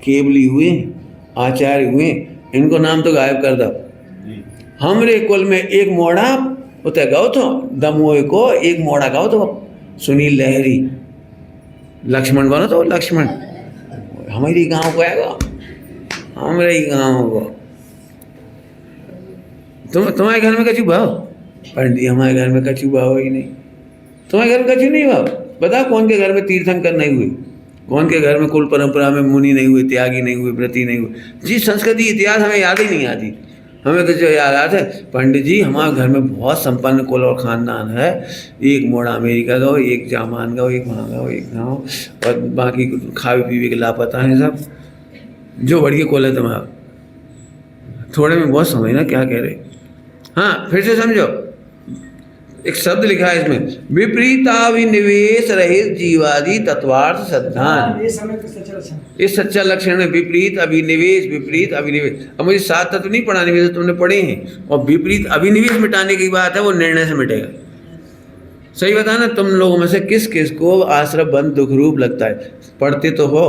केवली हुए, आचार्य हुए, इनको नाम तो गायब कर दो। हमरे कुल में एक मोड़ा उते गाओ तो दमोह को एक मोड़ा गाओ तो सुनील लहरी, लक्ष्मण बनो तो लक्ष्मण हमारी गांव को आएगा, हमारे ही गांव को। तुम्हारे घर में कछु भाव? पंडित हमारे घर में कछु भाव ही नहीं। तुम्हारे घर में कछु नहीं भाव? बताओ कौन के घर में तीर्थंकर नहीं हुए, कौन के घर में कुल परंपरा में मुनि नहीं हुए, त्यागी नहीं हुए, व्रती नहीं हुए? जी संस्कृति इतिहास हमें याद ही नहीं आती। हमें तो जो याद आता है, पंडित जी हमारे घर में बहुत संपन्न कुल और ख़ानदान है, एक मोड़ा अमेरिका का हो, एक जामान का हो, एक वहाँ का हो, एक ना हो, और बाकी खावे पीवे के लापता हैं सब। जो बढ़िया कुल है तुम्हारा, थोड़े में बहुत समझना क्या कह रहे। हाँ फिर से समझो, एक शब्द लिखा है इसमें, विपरीताविनिवेश रहित जीवादि तत्वार्थ सद्धान। ये सच्चा लक्षण है, विपरीत अभिनिवेश, विपरीत अभिनिवेश। अब मुझे 7 तत्व नहीं पढ़ाने में, तुमने पढ़े हैं, और विपरीत अभिनिवेश मिटाने की बात है, वो निर्णय से मिटेगा। सही बताना, तुम लोगों में से किस किस को आश्रव बंध दुख रूप लगता है? पढ़ते तो हो,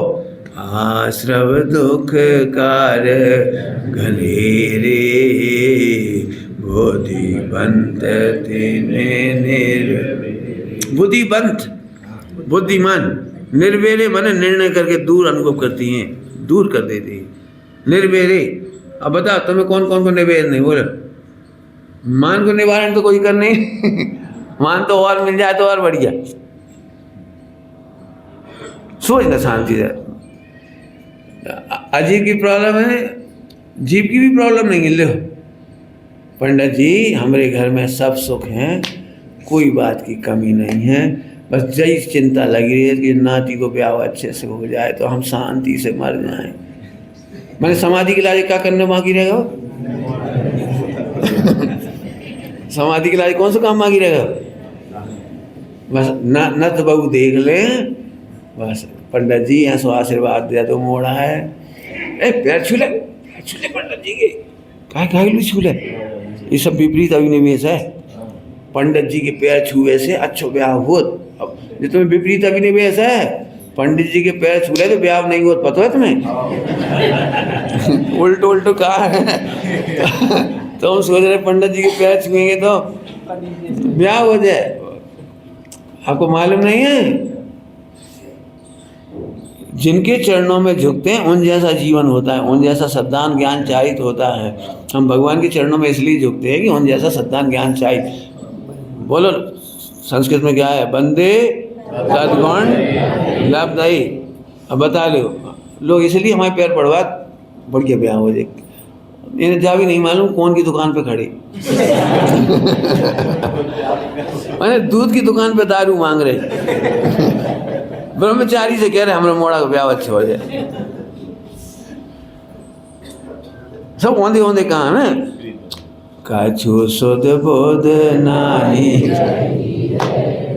आश्रव दुख कार्य घनेरे बुद्धिवंत बुद्धिवंत बुद्धिमान, निर्वेरे माने निर्णय करके दूर अनुभव करती हैं, दूर कर देती हैं, निर्वेरे। अब बताओ तुम्हें कौन कौन को निवेदन नहीं बोलो? मान को निवारण तो कोई कर नहीं मान तो और मिल जाए तो और बढ़िया, सोच ना शांति से। अजीब की प्रॉब्लम है, जीव की भी प्रॉब्लम नहीं लो। पंडित जी हमारे घर में सब सुख हैं, कोई बात की कमी नहीं है, बस यही चिंता लगी रही है कि नाती को ब्याह अच्छे से हो जाए तो हम शांति से मर जाएं। मैंने समाधि के इलाज क्या करने बाकी रहेगा? समाधि के इलाज कौन सा काम बाकी रहेगा? बस नत बहू देख लें, बस पंडित जी ऐसा आशीर्वाद दिया तो मोड़ा है। पैर छूले पंडित जी के, काहे छूले? ये सब विपरीत अभिनिवेश है। पंडित जी के पैर छुए से अच्छो ब्याह होत। अब जो तुम्हें विपरीत अभिनिवेश है, पंडित जी के पैर छूले तो ब्याह नहीं होत, पता है तुम्हें? उल्टो कहा है तो हम सोच रहे पंडित जी के पैर छुएंगे तो ब्याह हो जाए, आपको मालूम नहीं है? जिनके चरणों में झुकते हैं उन जैसा जीवन होता है, उन जैसा सद्दान ज्ञान चाहित होता है। हम भगवान के चरणों में इसलिए झुकते हैं कि उन जैसा सद्दान ज्ञान चाहित। बोलो संस्कृत में क्या है? बंदे सद्गुण लाभदायी। अब बता लो लोग इसलिए हमारे पैर पड़वा बढ़िया ब्याह हो जाए। इन्हें जा भी नहीं मालूम कौन की दुकान पे खड़ी मैंने दूध की दुकान पे दारू मांग रहे, ब्रह्मचारी से कह रहे हमारे मोड़ा का ब्याह अच्छा हो जाए। सब औंधे औंधे कहाँ है? कछु सुध बोध नाही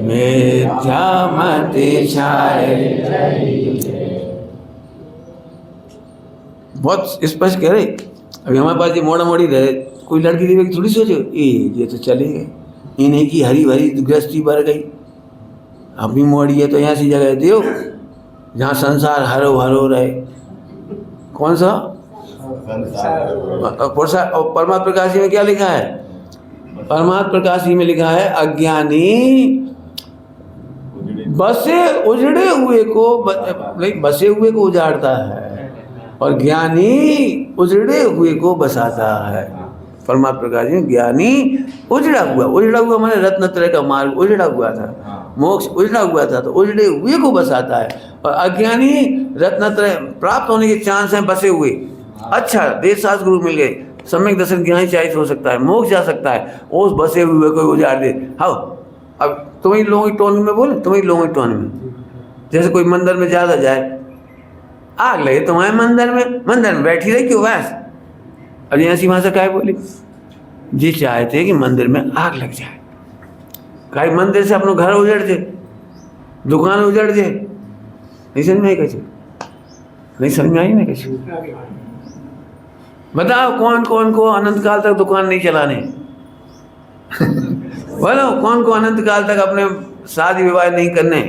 मिथ्या मति छाए। बहुत स्पष्ट कह रहे। अभी हमारे पास ये मोड़ा मोड़ी रहे, कोई लड़की देवे थोड़ी सोचो ये तो चले गए, इन्हीं की हरी भरी गृहस्थी बढ़ गई। अभी मोड़ी है तो यहाँ सी जगह दियो जहाँ संसार हरो हरो रहे। कौन सा? परमात्मा प्रकाशी में क्या लिखा है? परमात्मा प्रकाशी में लिखा है अज्ञानी बसे उजड़े हुए को नहीं, बसे हुए को उजाड़ता है और ज्ञानी उजड़े हुए को बसाता है। परमात्मा प्रकाश में ज्ञानी उजड़ा हुआ माने रत्नत्रय का मार्ग उजड़ा हुआ था, मोक्ष उजड़ा हुआ था, तो उजड़े हुए को बसाता है। और अज्ञानी रत्नत्रय प्राप्त होने के चांस हैं, बसे हुए। अच्छा देश शास्त्र गुरु मिल गए, सम्यक दर्शन ज्ञान चाहिए हो सकता है, मोक्ष जा सकता है, उस बसे हुए को उजाड़ दे। हाँ अब तुम्हें लोगों की टोन में बोले, तुम्हें लोगों की टोन में, जैसे कोई मंदिर में ज़्यादा जाए, आग लगे तुम्हारे मंदिर में बैठी रही क्यों बस? अब यहाँ सी भाषा काय बोली? जी चाहते कि मंदिर में आग लग जाए, काय मंदिर से अपना घर उजड़ जाए, दुकान उजड़ जाए। नहीं समझ में आई कैसे? नहीं समझ में आई ना कैसे? बताओ कौन कौन को अनंत काल तक दुकान नहीं चलाने बोलो कौन को अनंत काल तक अपने शादी विवाह नहीं करने,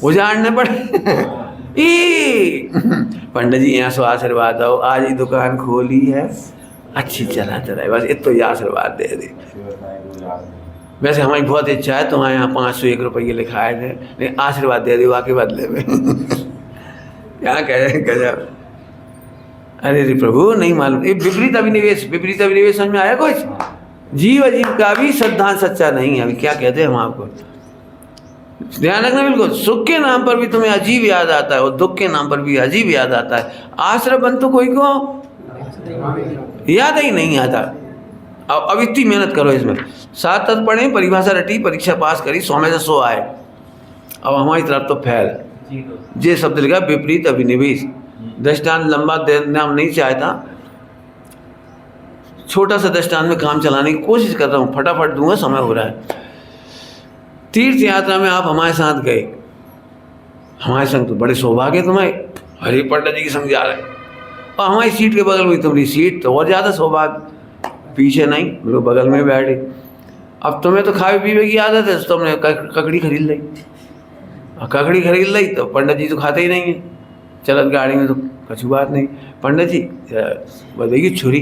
उजाड़ने पड़े पंडित जी यहाँ से आशीर्वाद दो, आज ही दुकान खोली है, अच्छी चलाते रहे, बस इतना ही आशीर्वाद दे दे। वैसे हमारी बहुत इच्छा है तुम्हारे यहाँ 501 रुपये लिखाए थे, लेकिन आशीर्वाद दे दो के बदले में क्या कह रहे गजब। अरे रे प्रभु नहीं मालूम, ये विपरीत अभिनिवेश समझ में आया कुछ? जीव अजीव का भी सिद्धांत सच्चा नहीं है। अभी क्या कहते हैं हम आपको, ध्यान रखना बिल्कुल। सुख के नाम पर भी तुम्हें अजीब याद आता है और दुख के नाम पर भी अजीब याद आता है। आश्रय बन तो कोई को याद ही नहीं आता। अब इतनी मेहनत करो इसमें, 7 तक पढ़े, परिभाषा रटी, परीक्षा पास करी, 100 में से 100 आए। अब हमारी तरफ तो फैल, जे शब्द लिखा विपरीत अभिनिवेश। दृष्टांत लंबा देना नहीं चाहता, छोटा सा दृष्टांत में काम चलाने की कोशिश कर रहा हूँ, फटाफट दूंगा, समय हो रहा है। तीर्थ यात्रा में आप हमारे साथ गए, हमारे संग तो बड़े सौभाग्य तुम्हारे, हरि पंडित जी के संग जा रहे, और हमारी सीट के बगल में तुम्हारी सीट तो और ज़्यादा सौभाग्य, पीछे नहीं, लोग बगल में बैठे। अब तुम्हें तो खाए पीवे की आदत है, तो तुमने ककड़ी खरीद ली, और ककड़ी खरीद ली तो पंडित जी तो खाते ही नहीं है, चलत गाड़ी में तो कछु बात नहीं। पंडित जी बताइए छुरी,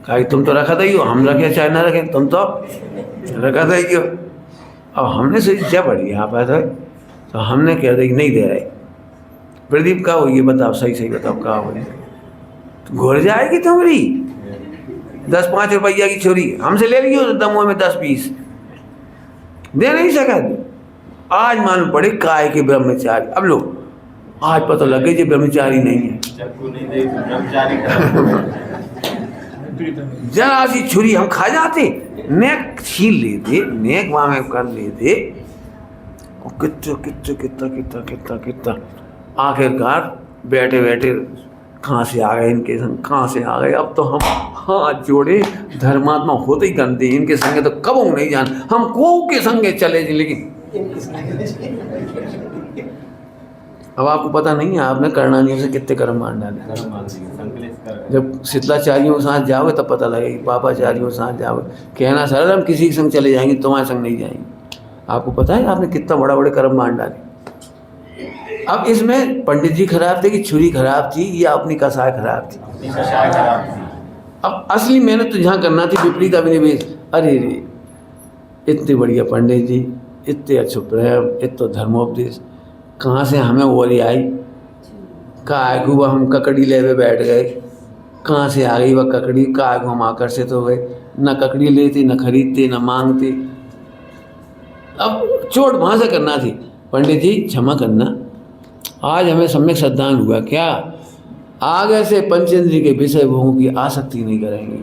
कहा तुम तो रखा ही हो, हम रखें चाहे ना रखें, तुम तो रखा था ही हो। अब हमने सोची क्या पड़ी यहाँ पर, तो हमने कह दिया कि नहीं दे रहे। प्रदीप का हो, ये बताओ, सही सही बताओ का हो, तो घुर जाएगी तुम्हारी 10-5 रुपया की छुरी, हमसे ले लियो दमों में 10 पीस, दे नहीं सका। आज मालूम पड़े काय के ब्रह्मचारी। अब लो आज पता लग गई, जो ब्रह्मचारी नहीं है, जरा सी छुरी हम खा जाते, नेक छील लेते, नेक वहां में कर लेते, और कितना आखिरकार बैठे बैठे कहाँ से आ गए इनके संग, कहाँ से आ गए। अब तो हम हाथ जोड़े, धर्मात्मा होते ही गंदे, इनके संगे तो कबो नहीं जान, हम को के संगे चले जी, लेकिन अब आपको पता नहीं है आपने करणानियों से कितने कर्म मान डाले। जब शीतलाचार्यों के साथ जाओगे तब पता लगेगा, पापाचार्यों के साथ जाओगे, कहना सरल हम किसी के संग चले जाएंगे, तुम्हारे संग नहीं जाएंगे। आपको पता है आपने कितना बड़ा बड़े कर्म मान डाले। अब इसमें पंडित जी खराब थे कि छुरी खराब थी, या अपनी कसाय खराब थी? अब असली मेहनत तो जहाँ करना थी विपरीत अभिनिवेश। अरे रे, इतने बढ़िया पंडित जी, इतने अच्छे प्रेम, इतना धर्मोपदेश, कहाँ से हमें ओरी आई, काय को हम ककड़ी लेवे बैठ गए, कहाँ से आ गई वह ककड़ी, काय को हम आकर्षित हो गए, न ककड़ी लेते, न खरीदते, न मांगते। अब चोट वहाँ से करना थी। पंडित जी क्षमा करना, आज हमें सम्यक श्रद्धांग हुआ, क्या आगे से पंचेंद्रिय के विषय भोगों की आसक्ति नहीं करेंगे।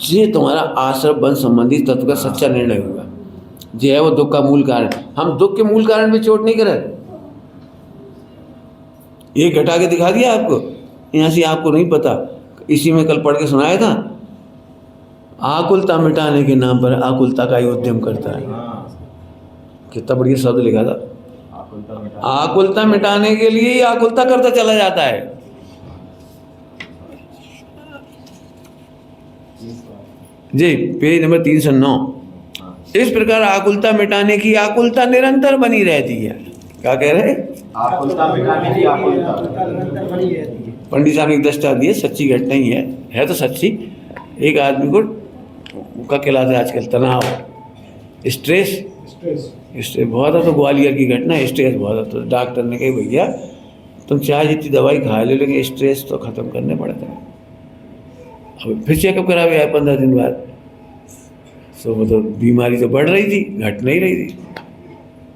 ये तुम्हारा आश्रम वन संबंधी तत्व का सच्चा निर्णय होगा, जो है वो दुख का मूल कारण। हम दुख के मूल कारण में चोट नहीं करें, ये घटा के दिखा दिया आपको, यहाँ से आपको नहीं पता। इसी में कल पढ़ के सुनाया था, आकुलता मिटाने के नाम पर आकुलता का ही उद्यम करता है। कितना बढ़िया शब्द लिखा था, आकुलता मिटाने के लिए ही आकुलता करता चला जाता है। जी पेज नंबर 309। इस प्रकार आकुलता मिटाने की आकुलता निरंतर बनी रहती है। क्या कह रहे? आकुलता मिटाने की आकुलता बनी रहती है। पंडित साहब ने एक दृष्टा दी है, सच्ची घटना ही है तो सच्ची। एक आदमी को क्या कहलाता है आजकल, तनाव, स्ट्रेस बहुत है। तो ग्वालियर की घटना, स्ट्रेस बहुत है। तो डॉक्टर ने कही भैया तुम चाहे जितनी दवाई खा लो, लेकिन स्ट्रेस तो ख़त्म करने पड़ता है। अब फिर चेकअप करा भी आए 15 दिन बाद, तो मतलब बीमारी तो बढ़ रही थी, घट नहीं रही थी।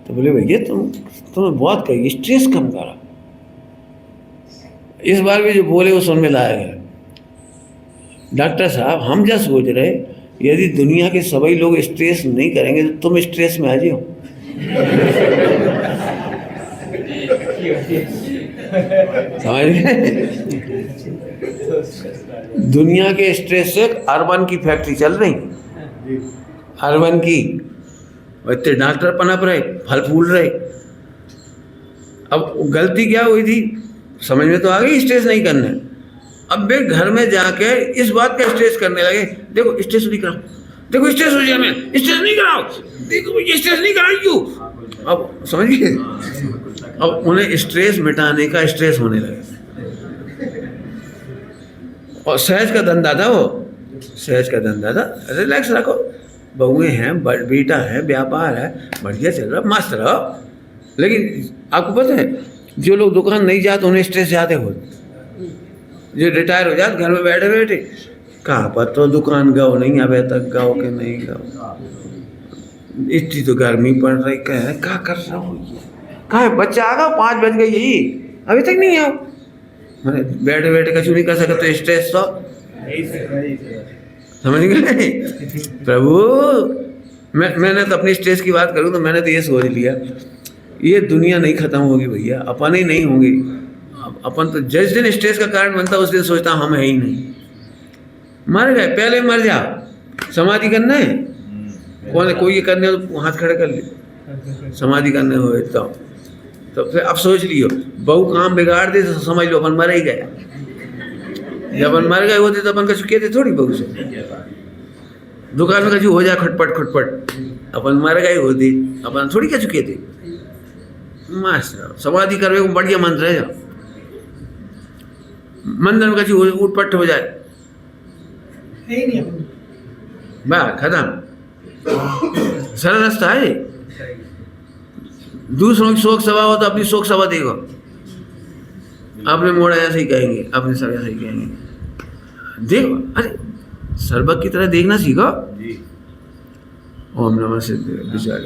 तो बोले भैया तुमने बहुत कही, स्ट्रेस कम करा। इस बार भी जो बोले वो सुन में लाया गया। डॉक्टर साहब हम क्या सोच रहे, यदि दुनिया के सभी लोग स्ट्रेस नहीं करेंगे तो तुम स्ट्रेस में आ जाओ। समझ गए? दुनिया के स्ट्रेस से अर्बन की फैक्ट्री चल रही, अर्बन की, इतने डॉक्टर पनप रहे, फल फूल रहे। अब गलती क्या हुई थी समझ में तो आ गई, स्ट्रेस नहीं करना। अब वे घर में जाके इस बात का स्ट्रेस करने लगे, देखो स्ट्रेस नहीं कराओ, देखो स्ट्रेस हो जाए, मैं स्ट्रेस नहीं कराओ, देखो ये स्ट्रेस नहीं कराई क्यों। अब समझिए, अब उन्हें स्ट्रेस मिटाने का स्ट्रेस होने लगा। और सहज का धंधा था वो, सहज का धंधा था, रिलैक्स रखो, बहुएं हैं, बेटा है, व्यापार है, बढ़िया चल रहा, मस्त रहो। लेकिन आपको पता है जो लोग दुकान नहीं जाते उन्हें स्ट्रेस ज़्यादा हो, जो रिटायर हो जाते घर में बैठे बैठे, कहाँ पर तो दुकान गाओ नहीं, अब तक गाओ के नहीं गाओ, इतनी तो गर्मी पड़ रही, क्या कर रहा हूँ, कहाँ बच्चा आ गया, 5 बज गई, यही अभी तक नहीं आओ। मैंने बैठे बैठे कछु नहीं कर सकते, तो स्ट्रेस तो समझ गए प्रभु। मैंने तो अपनी स्टेज की बात करूं तो मैंने तो ये सोच लिया, ये दुनिया नहीं खत्म होगी भैया, अपन ही नहीं होंगे। अपन तो जिस दिन स्टेज का कारण बनता उस दिन सोचता हम है ही नहीं, मर गए, पहले मर जा। समाधि करना है कौन, कोई ये करने हो तो हाथ खड़े कर ले, समाधि करने हो तो फिर अब सोच लियो, बहू काम बिगाड़ दे तो समझ लो अपन मर ही गया। जब अपन मर गए होते तो अपन का चुके थे थोड़ी बहू से, दुकान में कभी हो जाए खटपट खटपट, अपन मर गए होते, अपन थोड़ी क्या चुके थे। मास्टर समाधि करवे को बढ़िया मंत्र है, मंदिर में कभी उठपट हो जाए बात खत्म, सरल रास्ता है। दूसरों की शोक सभा हो तो अपनी शोक सभा देखो, अपने मोड़ा ऐसे ही कहेंगे, अपने सब ऐसे ही कहेंगे। देखो अरे सरबत की तरह देखना सीखो। ओम नमः सिद्धि विचार।